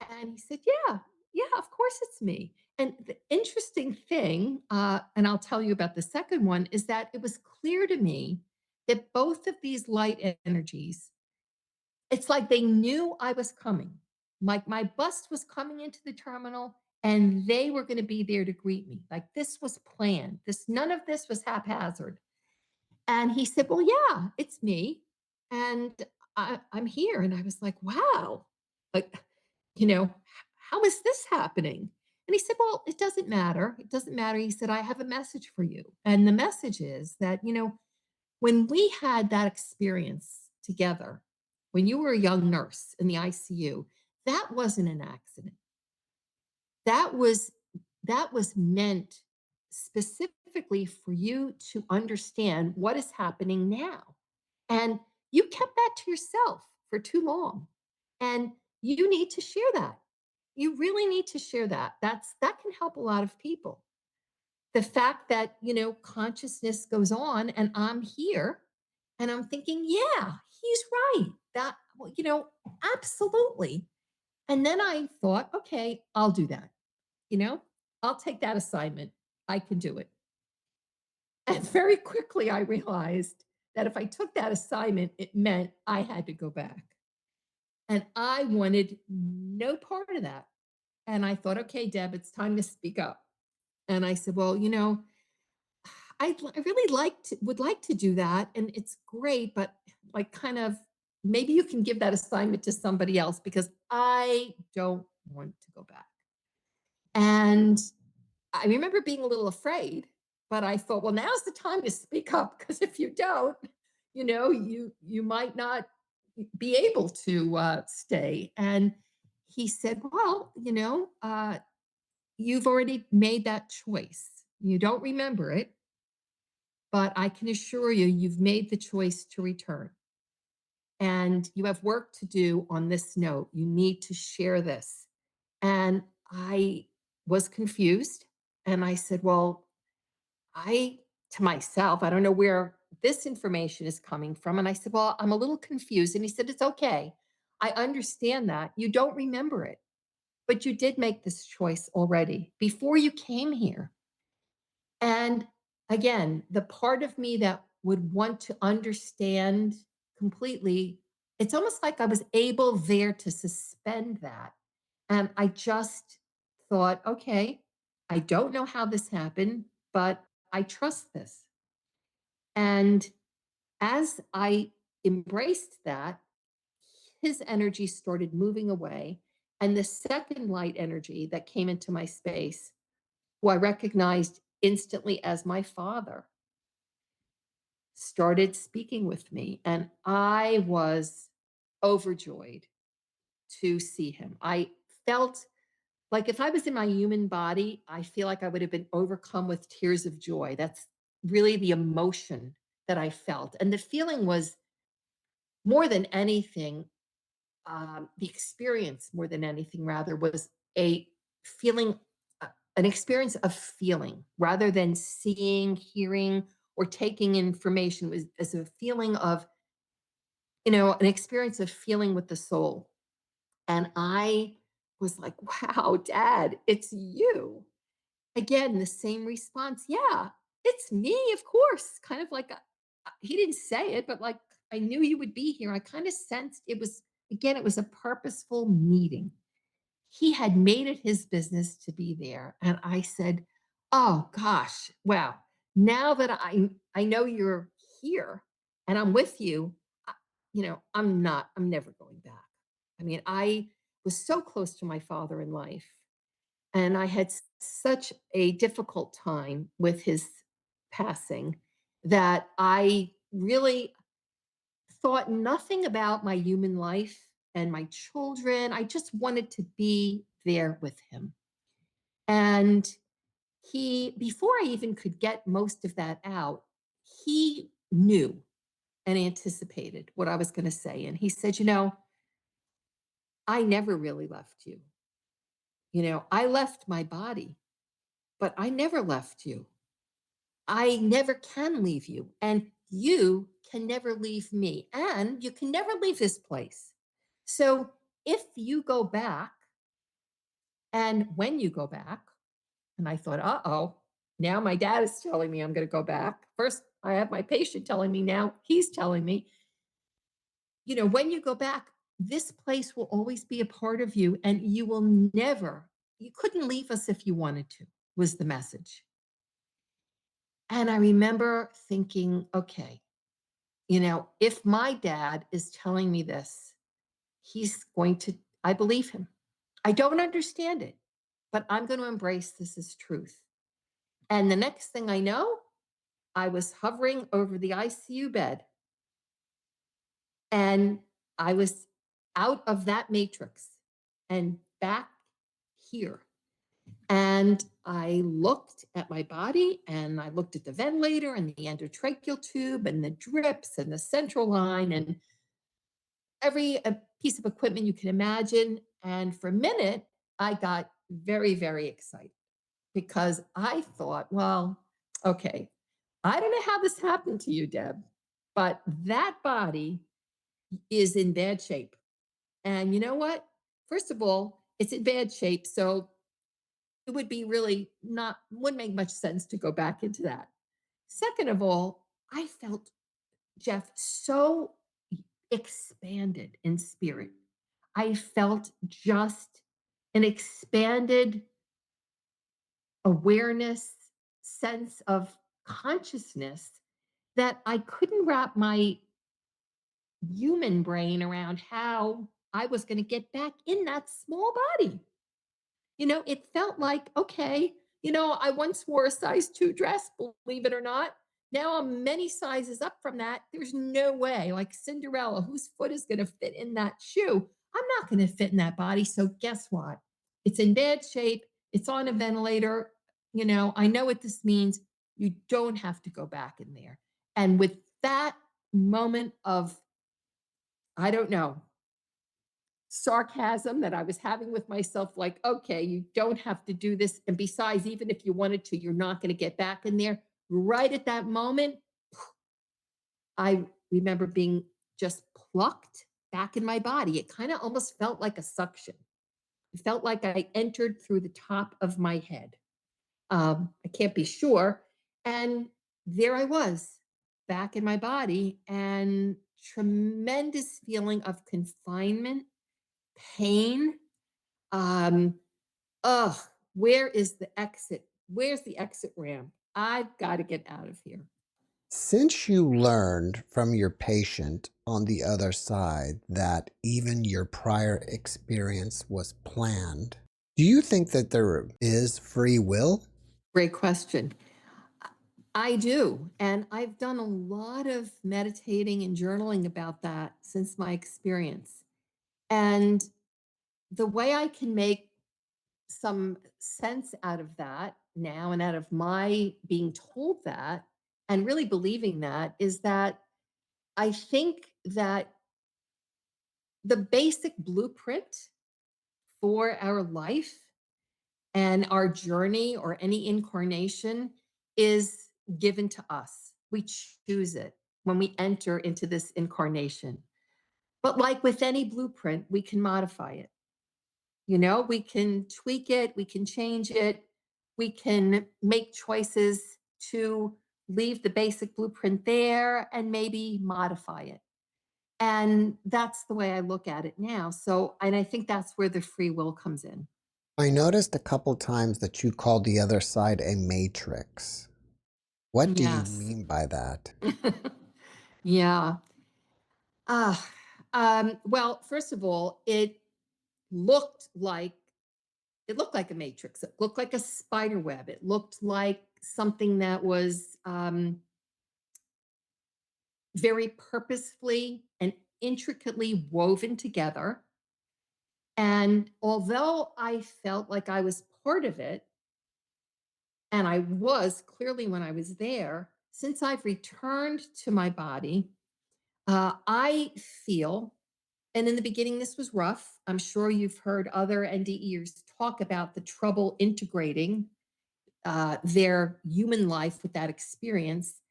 And he said, yeah, yeah, of course it's me. And the interesting thing, and I'll tell you about the second one, is that it was clear to me that both of these light energies, it's like they knew I was coming. My bus was coming into the terminal and they were going to be there to greet me. Like this was planned. None of this was haphazard. And he said, "Well, yeah, it's me. And I'm here." And I was like, wow, like, how is this happening? And he said, "Well, it doesn't matter. It doesn't matter." He said, "I have a message for you. And the message is that, when we had that experience together, when you were a young nurse in the ICU, that wasn't an accident. That was that was meant specifically for you to understand what is happening now. And you kept that to yourself for too long. And you need to share that. You really need to share that. That can help a lot of people. The fact that, consciousness goes on and I'm here and I'm thinking, yeah, he's right. That, well, absolutely. And then I thought, okay, I'll do that. You know, I'll take that assignment. I can do it. And very quickly, I realized that if I took that assignment, it meant I had to go back. And I wanted no part of that. And I thought, okay, Deb, it's time to speak up. And I said, well, I really would like to do that. And it's great, but like kind of maybe you can give that assignment to somebody else because I don't want to go back. And I remember being a little afraid, but I thought, well, now's the time to speak up because if you don't, you might not be able to stay. And he said, well, you've already made that choice. You don't remember it, but I can assure you, you've made the choice to return. And you have work to do on this note. You need to share this. And I was confused. And I said, well, to myself, I don't know where this information is coming from. And I said, well, I'm a little confused. And he said, it's okay. I understand that. You don't remember it, but you did make this choice already before you came here. And again, the part of me that would want to understand completely, it's almost like I was able there to suspend that. And I just thought, okay, I don't know how this happened, but I trust this. And as I embraced that, his energy started moving away. And the second light energy that came into my space, who I recognized instantly as my father, started speaking with me. And I was overjoyed to see him. I felt like if I was in my human body, I feel like I would have been overcome with tears of joy. That's really the emotion that I felt. And the feeling was more than anything, the experience more than anything, rather, was a feeling, uh, an experience of feeling rather than seeing, hearing, or taking information. It was as a feeling of, an experience of feeling with the soul. And I was like, wow, Dad, it's you. Again, the same response. Yeah, it's me, of course. Kind of like he didn't say it, but like I knew you would be here. I kind of sensed it was, again, it was a purposeful meeting. He had made it his business to be there. And I said, oh gosh, wow. Now that I know you're here and I'm with you, I- I'm never going back. I mean, I was so close to my father in life and I had such a difficult time with his passing that I really thought nothing about my human life and my children. I just wanted to be there with him. And before I even could get most of that out, he knew and anticipated what I was going to say. And he said, I never really left you. I left my body, but I never left you. I never can leave you, and you can never leave me, and you can never leave this place. So if you go back, and when you go back, and I thought, uh-oh, now my dad is telling me I'm going to go back. First, I have my patient telling me now, he's telling me, when you go back, this place will always be a part of you, and you will never, you couldn't leave us if you wanted to, was the message. And I remember thinking, okay, if my dad is telling me this, he's going to, I believe him. I don't understand it. but I'm going to embrace this as truth. And the next thing I know, I was hovering over the ICU bed and I was out of that matrix and back here. And I looked at my body and I looked at the ventilator and the endotracheal tube and the drips and the central line and every piece of equipment you can imagine. And for a minute, I got very, very excited because I thought, well, okay, I don't know how this happened to you, Deb, but that body is in bad shape. And you know what? First of all, it's in bad shape. So it would be really not, wouldn't make much sense to go back into that. Second of all, I felt, Jeff, so expanded in spirit. I felt just an expanded awareness, sense of consciousness that I couldn't wrap my human brain around how I was going to get back in that small body. It felt like, okay, I once wore a size 2 dress, believe it or not. Now I'm many sizes up from that. There's no way, like Cinderella, whose foot is going to fit in that shoe? I'm not going to fit in that body. So guess what? It's in bad shape. It's on a ventilator. I know what this means. You don't have to go back in there. And with that moment of, I don't know, sarcasm that I was having with myself, like, okay, you don't have to do this. And besides, even if you wanted to, you're not going to get back in there. Right at that moment, I remember being just plucked back in my body. It kind of almost felt like a suction. It felt like I entered through the top of my head. I can't be sure. And there I was back in my body and tremendous feeling of confinement, pain. Um, ugh, where is the exit? Where's the exit ramp? I've got to get out of here. Since you learned from your patient on the other side that even your prior experience was planned, do you think that there is free will? Great question. I do. And I've done a lot of meditating and journaling about that since my experience. And the way I can make some sense out of that now and out of my being told that and really believing that is that I think that the basic blueprint for our life and our journey or any incarnation is given to us. We choose it when we enter into this incarnation. But like with any blueprint, we can modify it. We can tweak it, we can change it, we can make choices to leave the basic blueprint there and maybe modify it. And that's the way I look at it now. So, and I think that's where the free will comes in. I noticed a couple times that you called the other side a matrix. What do you Yes. mean by that? Yeah. Ah, well, first of all, looked like it looked like a matrix. It looked like a spider web. It looked like something that was very purposefully and intricately woven together. And although I felt like I was part of it, and I was clearly when I was there, since I've returned to my body, I feel, and in the beginning, this was rough. I'm sure you've heard other NDEers talk about the trouble integrating their human life with that experience.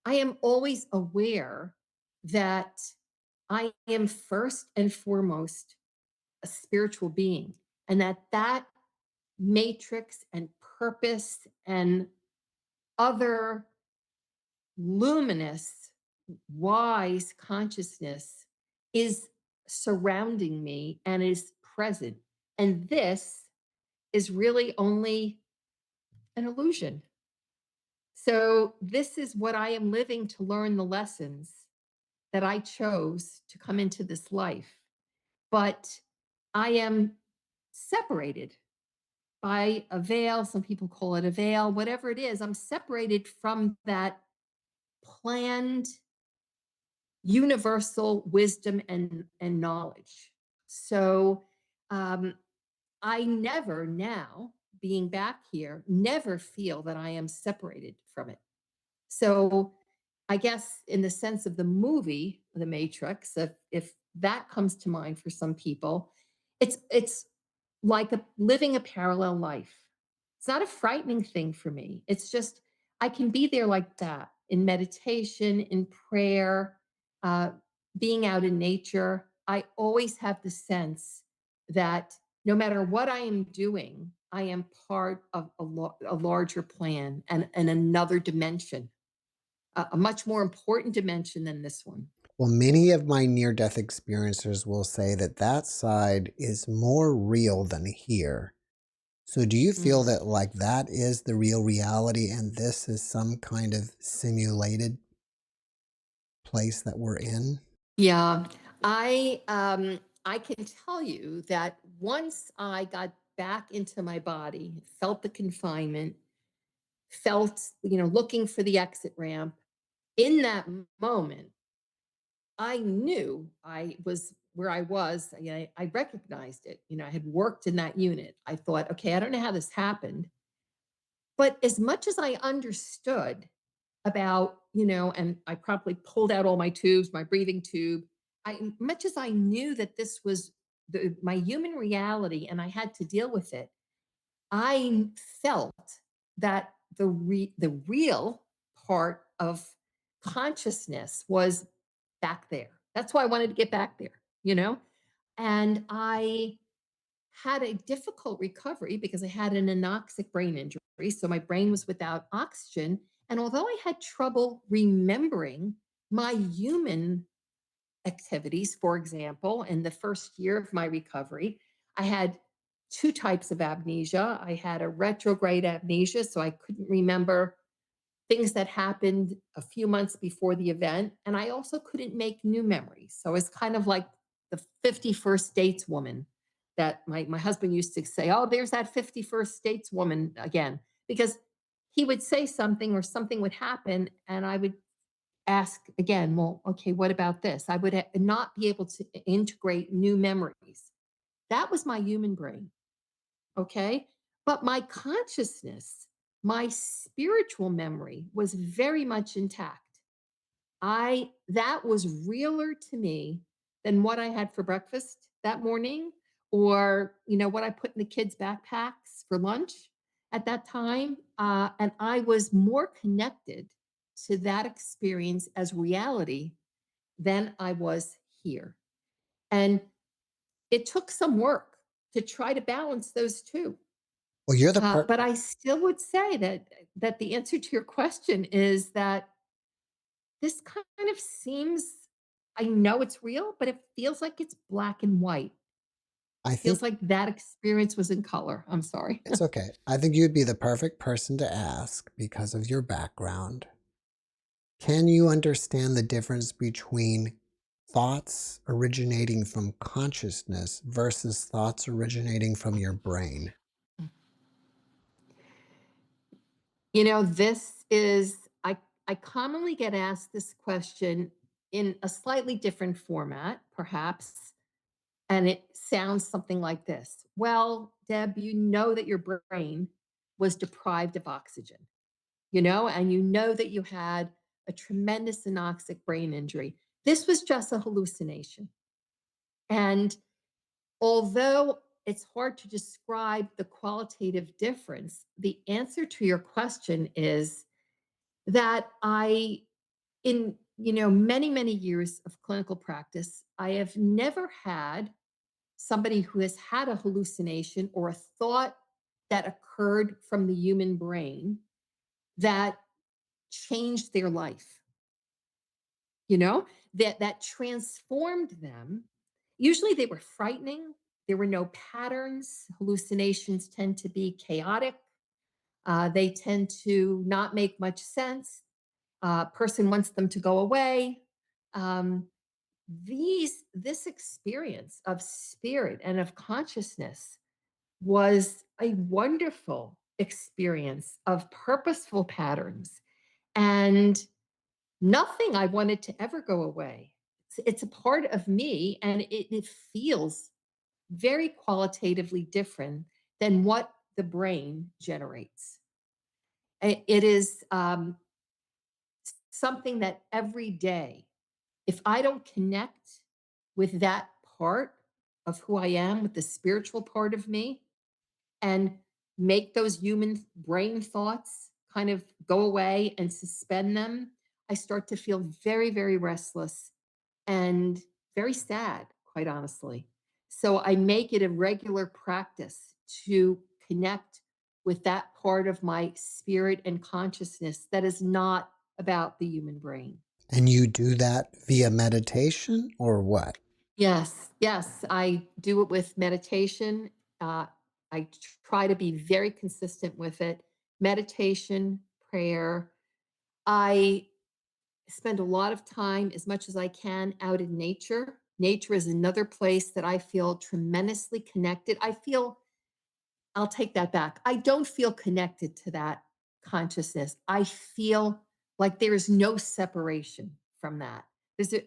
I am always aware that I am first and foremost a spiritual being, and that matrix and purpose and other luminous, wise consciousness is surrounding me and is present. And this is really only an illusion. So, this is what I am living to learn the lessons that I chose to come into this life. But I am separated by a veil. Some people call it a veil, whatever it is. I'm separated from that planned universal wisdom and knowledge. So um, I never now, being back here, never feel that I am separated from it. So I guess in the sense of the movie, The Matrix, if that comes to mind for some people, it's like living a parallel life. It's not a frightening thing for me. It's just I can be there like that in meditation, in prayer, uh, being out in nature. I always have the sense that no matter what I am doing, I am part of a larger plan and another dimension, a much more important dimension than this one. Well, many of my near death experiencers will say that that side is more real than here. So, do you feel Mm. that like that is the real reality and this is some kind of simulated place that we're in? Yeah, I can tell you that once I got back into my body, felt the confinement, felt, looking for the exit ramp, in that moment, I knew I was where I was. I recognized it. I had worked in that unit. I thought, okay, I don't know how this happened, but as much as I understood about, and I promptly pulled out all my tubes, my breathing tube. Much as I knew that this was my human reality and I had to deal with it, I felt that the real part of consciousness was back there. That's why I wanted to get back there. And I had a difficult recovery because I had an anoxic brain injury. So my brain was without oxygen. And although I had trouble remembering my human activities, for example, in the first year of my recovery, I had two types of amnesia. I had a retrograde amnesia, so I couldn't remember things that happened a few months before the event. And I also couldn't make new memories. So it's kind of like the 51st dates woman that my husband used to say, oh, there's that 51st dates woman again, because he would say something or something would happen. And I would ask again, well, okay, what about this? I would not be able to integrate new memories. That was my human brain. Okay. But my consciousness, my spiritual memory was very much intact. That was realer to me than what I had for breakfast that morning, or what I put in the kids' backpacks for lunch at that time. And I was more connected to that experience as reality than I was here. And it took some work to try to balance those two. Well, you're the part. But I still would say that the answer to your question is that this kind of seems, I know it's real, but it feels like it's black and white. I think Feels like that experience was in color. I'm sorry. it's okay. I think you'd be the perfect person to ask because of your background. Can you understand the difference between thoughts originating from consciousness versus thoughts originating from your brain? This is, I commonly get asked this question in a slightly different format, perhaps. And it sounds something like this. Well, Deb, you know that your brain was deprived of oxygen, and you know that you had a tremendous anoxic brain injury. This was just a hallucination. And although it's hard to describe the qualitative difference, the answer to your question is that in many, many years of clinical practice, I have never had somebody who has had a hallucination or a thought that occurred from the human brain that changed their life, that transformed them. Usually they were frightening. There were no patterns. Hallucinations tend to be chaotic. They tend to not make much sense. Person wants them to go away. Um, this experience of spirit and of consciousness was a wonderful experience of purposeful patterns and nothing I wanted to ever go away. It's a part of me and it feels very qualitatively different than what the brain generates. It is something that every day, if I don't connect with that part of who I am, with the spiritual part of me, and make those human brain thoughts kind of go away and suspend them, I start to feel very, very restless and very sad, quite honestly. So I make it a regular practice to connect with that part of my spirit and consciousness that is not about the human brain. And you do that via meditation or what? Yes, yes, I do it with meditation. I try to be very consistent with it. Meditation, prayer. I spend a lot of time, as much as I can, out in nature. Nature is another place that I feel tremendously connected. I'll take that back. I don't feel connected to that consciousness. I feel like there is no separation from that. There's a,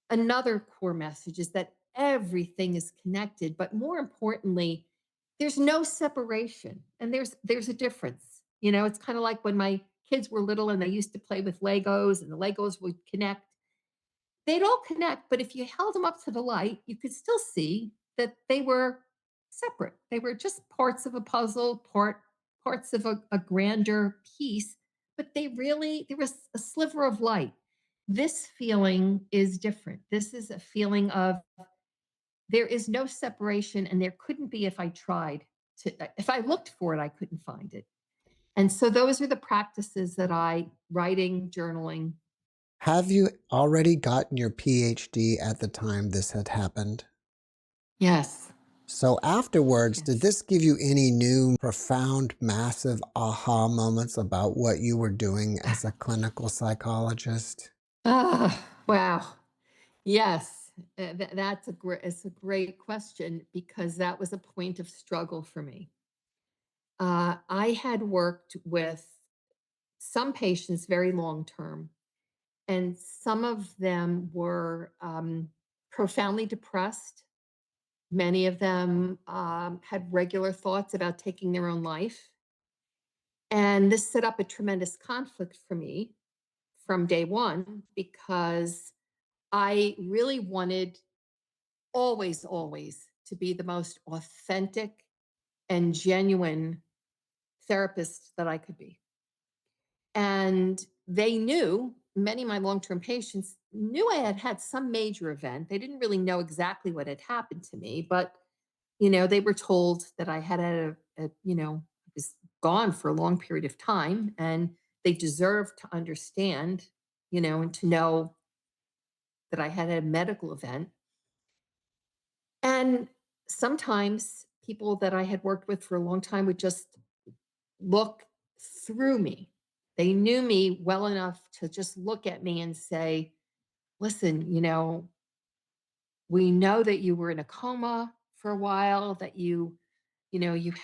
another core message is that everything is connected, but more importantly, there's no separation and there's a difference. It's kind of like when my kids were little and they used to play with Legos and the Legos would connect. They'd all connect, but if you held them up to the light, you could still see that they were separate. They were just parts of a puzzle, parts of a grander piece, but there was a sliver of light. This feeling is different. This is a feeling of there is no separation, and there couldn't be if I tried if I looked for it, I couldn't find it. And so those are the practices that writing, journaling. Have you already gotten your PhD at the time this had happened? Yes. So afterwards, did Yes. this give you any new, profound, massive aha moments about what you were doing as a clinical psychologist? Ah, wow. Yes, it's a great question because that was a point of struggle for me. I had worked with some patients very long term, and some of them were profoundly depressed. Many of them had regular thoughts about taking their own life. And this set up a tremendous conflict for me from day one because I really wanted always, always to be the most authentic and genuine therapist that I could be. And they knew, many of my long term patients knew I had had some major event. They didn't really know exactly what had happened to me, but they were told that I had was gone for a long period of time and they deserved to understand, and to know that I had a medical event. And sometimes people that I had worked with for a long time would just look through me. They knew me well enough to just look at me and say, listen, we know that you were in a coma for a while, that you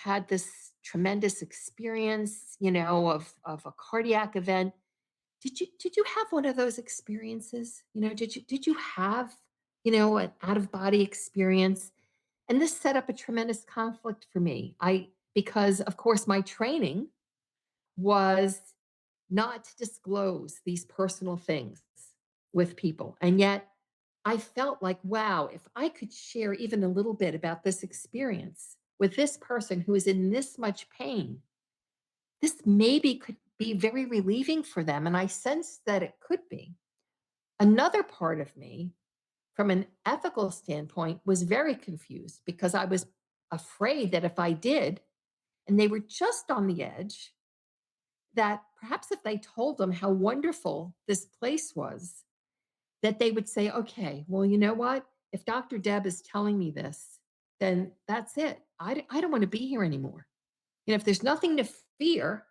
had this tremendous experience, of a cardiac event. Did you have one of those experiences? Did you have, an out of body experience? And this set up a tremendous conflict for me. Because of course my training was not to disclose these personal things with people. And yet I felt like, wow, if I could share even a little bit about this experience with this person who is in this much pain, this maybe could be very relieving for them. And I sensed that it could be. Another part of me, from an ethical standpoint, was very confused because I was afraid that if I did, and they were just on the edge, that perhaps if they told them how wonderful this place was, that they would say, okay, well, you know what? If Dr. Deb is telling me this, then that's it. I don't want to be here anymore. If there's nothing to fear,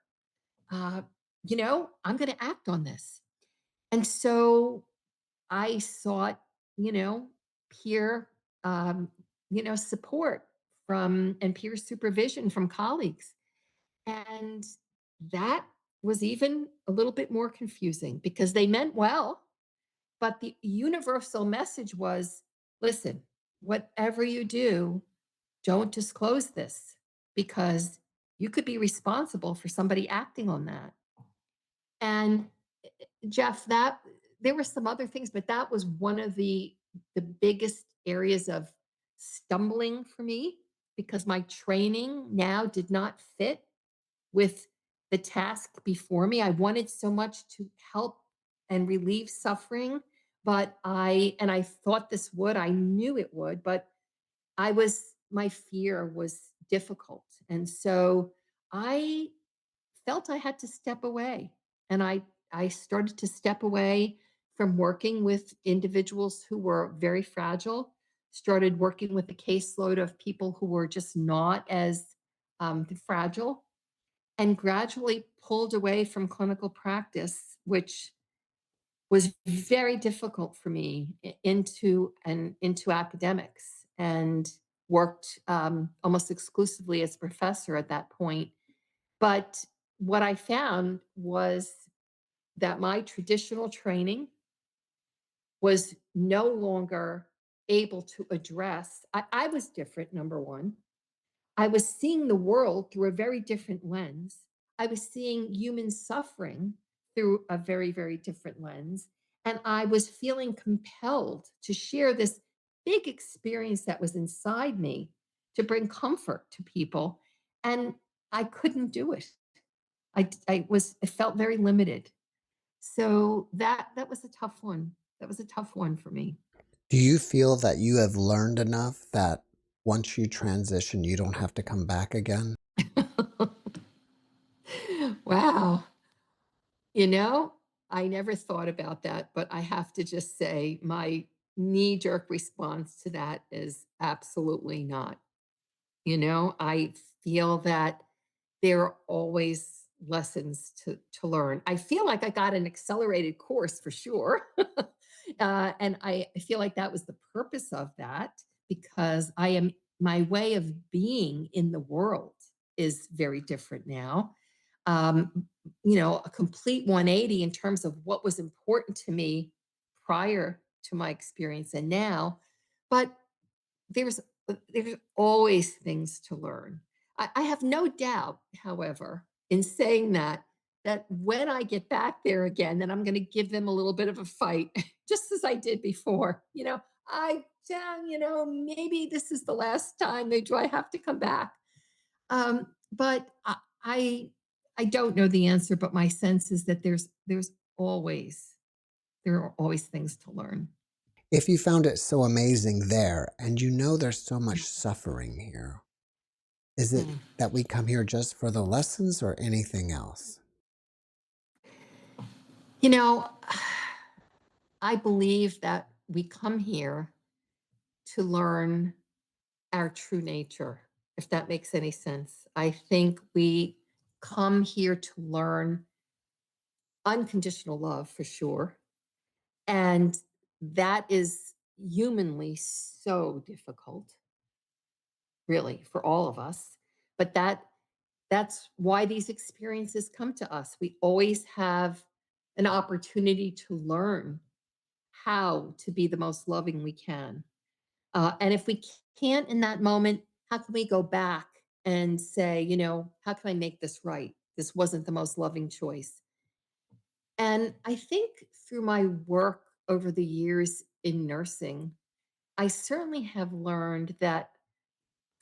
uh, I'm going to act on this. And so I sought, you know, peer, support from and peer supervision from colleagues. And that was even a little bit more confusing because they meant well, but the universal message was, listen, whatever you do, don't disclose this because you could be responsible for somebody acting on that. And Jeff, that there were some other things, but that was one of the biggest areas of stumbling for me because my training now did not fit with the task before me. I wanted so much to help and relieve suffering, but I thought this would, I knew it would, but my fear was difficult. And so I felt I had to step away. And I started to step away from working with individuals who were very fragile, started working with a caseload of people who were just not as fragile, and gradually pulled away from clinical practice, which was very difficult for me into academics, and worked almost exclusively as a professor at that point. But what I found was that my traditional training was no longer able to address. I was different, number one. I was seeing the world through a very different lens. I was seeing human suffering through a very, very different lens. And I was feeling compelled to share this big experience that was inside me to bring comfort to people. And I couldn't do it. I felt very limited. So that was a tough one. That was a tough one for me. Do you feel that you have learned enough that once you transition, you don't have to come back again? Wow. You know, I never thought about that, but I have to just say my knee jerk response to that is absolutely not. I feel that there are always lessons to learn. I feel like I got an accelerated course for sure. And I feel like that was the purpose of that because my way of being in the world is very different now. A complete 180 in terms of what was important to me prior to my experience and now. But there's there's always things to learn. I have no doubt, however, in saying that when I get back there again, then I'm going to give them a little bit of a fight, just as I did before. Maybe this is the last time. Do I have to come back? But I I don't know the answer, but my sense is that always there are always things to learn. If you found it so amazing there and you know there's so much suffering here, is it Mm. that we come here just for the lessons or anything else? You know, I believe that we come here to learn our true nature, if that makes any sense. I think we come here to learn unconditional love for sure. And that is humanly so difficult, really, for all of us. But that's why these experiences come to us. We always have an opportunity to learn how to be the most loving we can. And if we can't in that moment, how can we go back and say, how can I make this right? This wasn't the most loving choice. And I think through my work over the years in nursing, I certainly have learned that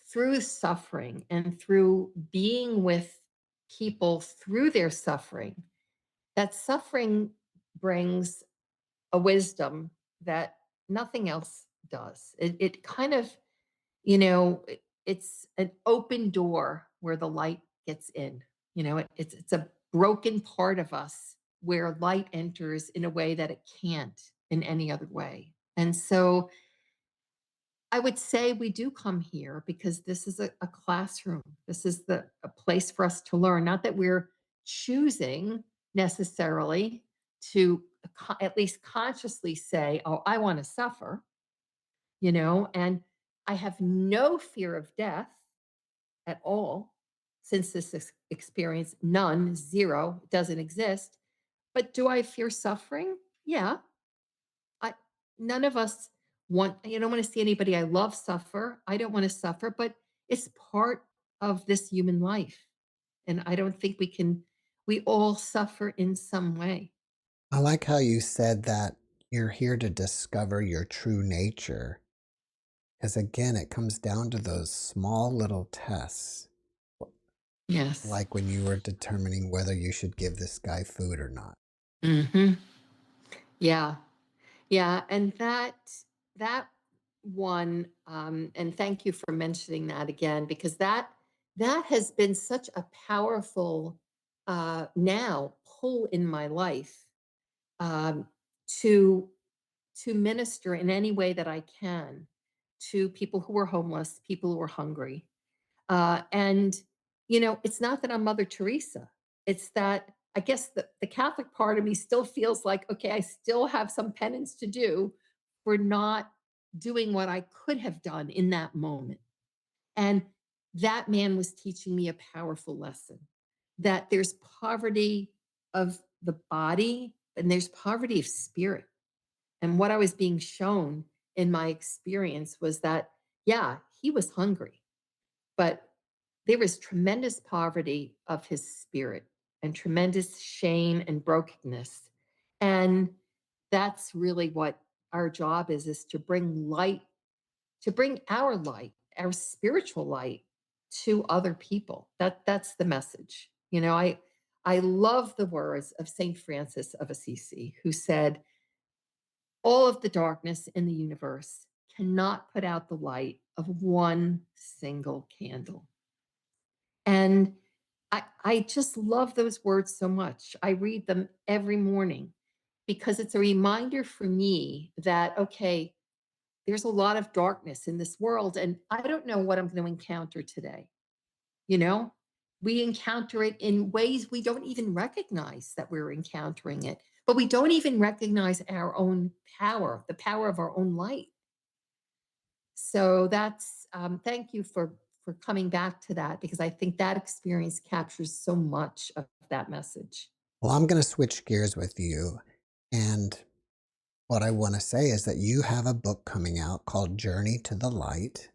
through suffering and through being with people through their suffering, that suffering brings a wisdom that nothing else does. It kind of, it's an open door where the light gets in. It's a broken part of us where light enters in a way that it can't in any other way. And so I would say we do come here because this is a classroom. This is a place for us to learn. Not that we're choosing necessarily to at least consciously say, oh, I want to suffer, and I have no fear of death. at all since this experience. None, zero, doesn't exist. But do I fear suffering? Yeah. I None of us want, I don't want to see anybody I love suffer. I don't want to suffer, but it's part of this human life. And I don't think we all suffer in some way. I like how you said that you're here to discover your true nature. Because again, it comes down to those small little tests, Yes. like when you were determining whether you should give this guy food or not. Hmm. Yeah. Yeah. And that one, and thank you for mentioning that again, because that has been such a powerful now pull in my life, um, to minister in any way that I can to people who are homeless, people who are hungry. And, it's not that I'm Mother Teresa. It's that I guess the Catholic part of me still feels like, okay, I still have some penance to do for not doing what I could have done in that moment. And that man was teaching me a powerful lesson that there's poverty of the body and there's poverty of spirit. And what I was being shown in my experience was that, yeah, he was hungry, but there was tremendous poverty of his spirit and tremendous shame and brokenness. And that's really what our job is to bring light, to bring our light, our spiritual light to other people. That's the message. I love the words of Saint Francis of Assisi, who said, all of the darkness in the universe cannot put out the light of one single candle. And I just love those words so much. I read them every morning because it's a reminder for me that, okay, there's a lot of darkness in this world, and I don't know what I'm going to encounter today. You know, we encounter it in ways we don't even recognize that we're encountering it, but we don't even recognize our own power, the power of our own light. So that's thank you for coming back to that, because I think that experience captures so much of that message. Well, I'm going to switch gears with you. And what I want to say is that you have a book coming out called Journey to the Light.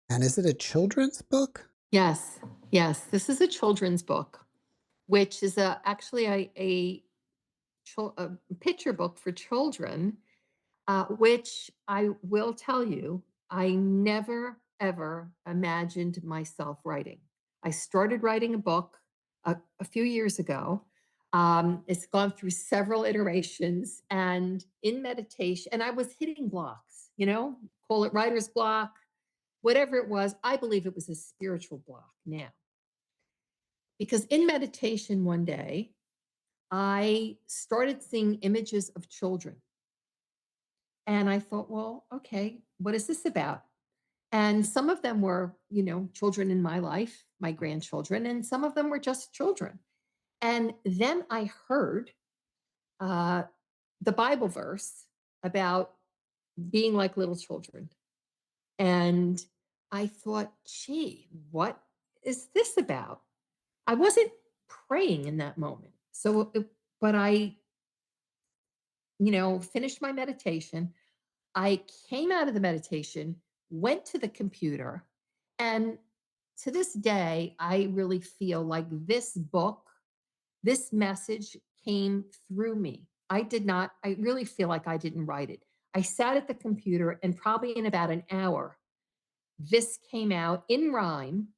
And is it a children's book? Yes, yes, this is a children's book, which is actually a picture book for children, which I will tell you, I never, ever imagined myself writing. I started writing a book a few years ago. It's gone through several iterations and in meditation, and I was hitting blocks, call it writer's block, whatever it was. I believe it was a spiritual block now. Because in meditation one day, I started seeing images of children. And I thought, well, okay, what is this about? And some of them were, children in my life, my grandchildren, and some of them were just children. And then I heard uh, the Bible verse about being like little children. And I thought, gee, what is this about? I wasn't praying in that moment. But I, finished my meditation. I came out of the meditation, went to the computer, and to this day, I really feel like this book, this message came through me. I really feel like I didn't write it. I sat at the computer, and probably in about an hour, this came out in rhyme.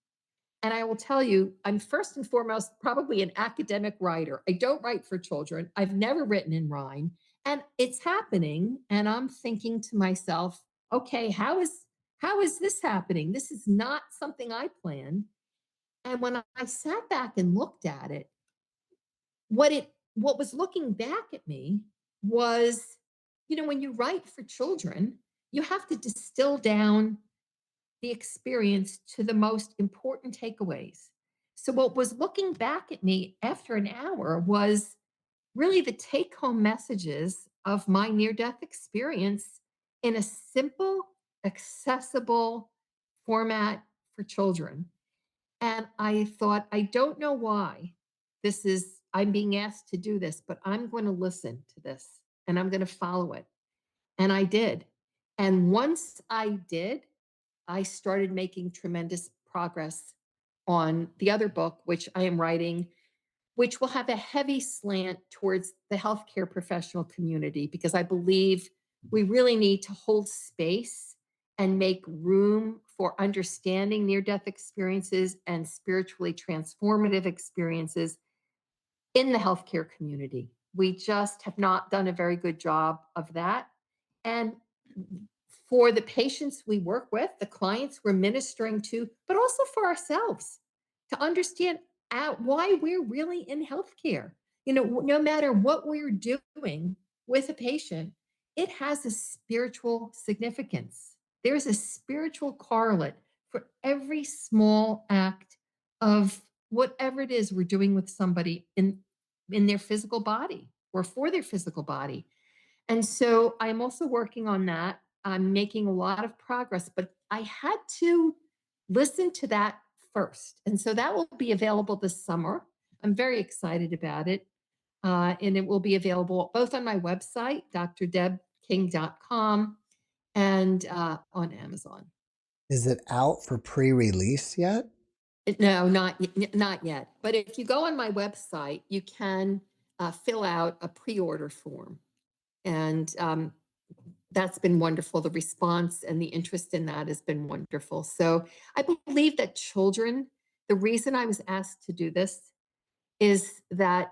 And I will tell you, I'm first and foremost probably an academic writer. I don't write for children. I've never written in rhyme. And it's happening. And I'm thinking to myself, okay, how is this happening? This is not something I planned. And when I sat back and looked at it, what was looking back at me was, when you write for children, you have to distill down the experience to the most important takeaways. So, what was looking back at me after an hour was really the take home messages of my near death experience in a simple, accessible format for children. And I thought, I don't know why I'm being asked to do this, but I'm going to listen to this and I'm going to follow it. And I did. And once I did, I started making tremendous progress on the other book, which I am writing, which will have a heavy slant towards the healthcare professional community, because I believe we really need to hold space and make room for understanding near death experiences and spiritually transformative experiences in the healthcare community. We just have not done a very good job of that. And for the patients we work with, the clients we're ministering to, but also for ourselves to understand why we're really in healthcare. No matter what we're doing with a patient, it has a spiritual significance. There's a spiritual correlate for every small act of whatever it is we're doing with somebody in their physical body or for their physical body. And so I'm also working on that. I'm making a lot of progress, but I had to listen to that first. And so that will be available this summer. I'm very excited about it. And it will be available both on my website, drdebking.com, and on Amazon. Is it out for pre-release yet? No, not yet. But if you go on my website, you can fill out a pre-order form. And that's been wonderful. The response and the interest in that has been wonderful. So I believe that children, the reason I was asked to do this is that,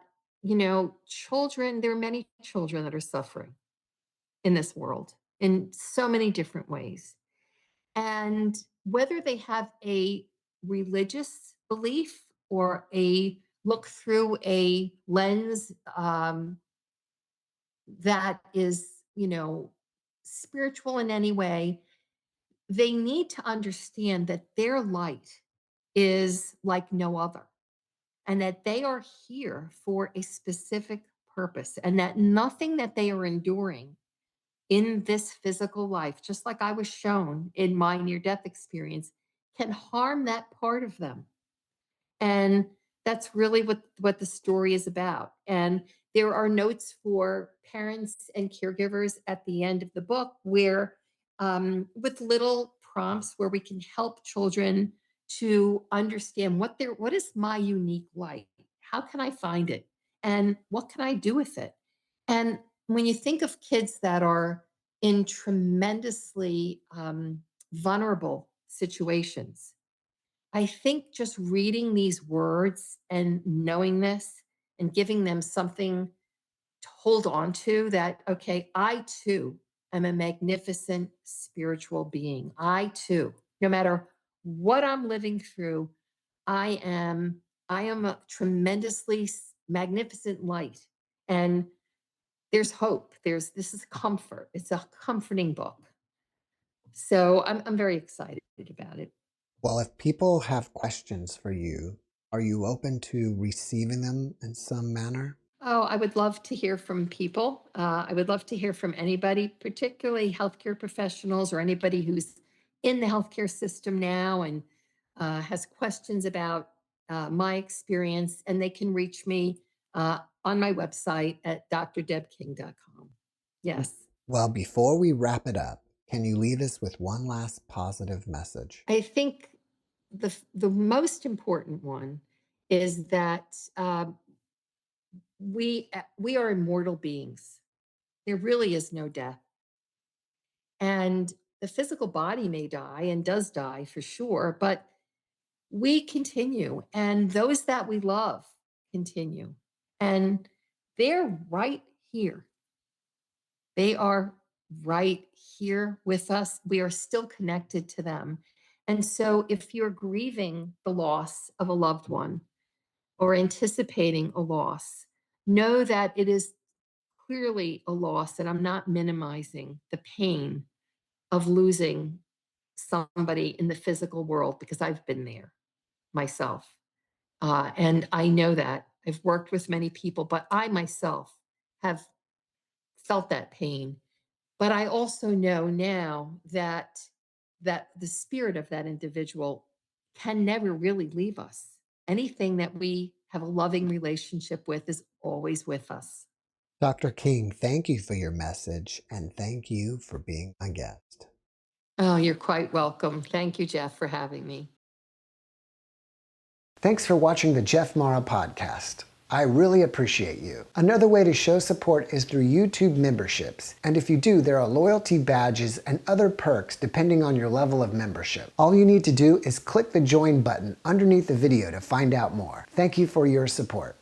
children, there are many children that are suffering in this world in so many different ways. And whether they have a religious belief or a look through a lens that is, spiritual in any way, they need to understand that their light is like no other and that they are here for a specific purpose, and that nothing that they are enduring in this physical life, just like I was shown in my near death experience, can harm that part of them. And that's really what the story is about. And there are notes for parents and caregivers at the end of the book where, with little prompts where we can help children to understand what is my unique light? How can I find it? And what can I do with it? And when you think of kids that are in tremendously vulnerable situations, I think just reading these words and knowing this and giving them something to hold on to, that, okay, I too am a magnificent spiritual being. I too, no matter what I'm living through, I am a tremendously magnificent light. And there's hope. This is comfort. It's a comforting book. So I'm very excited about it. Well, if people have questions for you, are you open to receiving them in some manner? Oh, I would love to hear from people. I would love to hear from anybody, particularly healthcare professionals or anybody who's in the healthcare system now and has questions about my experience. And they can reach me on my website at drdebking.com. Yes. Well, before we wrap it up, can you leave us with one last positive message? I think the most important one is that we are immortal beings. There really is no death. And the physical body may die and does die for sure, but we continue, and those that we love continue. And they're right here. They are right here with us. We are still connected to them. And so if you're grieving the loss of a loved one or anticipating a loss, know that it is clearly a loss, and I'm not minimizing the pain of losing somebody in the physical world, because I've been there myself. And I know that. I've worked with many people, but I myself have felt that pain. But I also know now that the spirit of that individual can never really leave us. Anything that we have a loving relationship with is always with us. Dr. King, thank you for your message and thank you for being my guest. Oh, you're quite welcome. Thank you, Jeff, for having me. Thanks for watching the JeffMara podcast. I really appreciate you. Another way to show support is through YouTube memberships. And if you do, there are loyalty badges and other perks depending on your level of membership. All you need to do is click the join button underneath the video to find out more. Thank you for your support.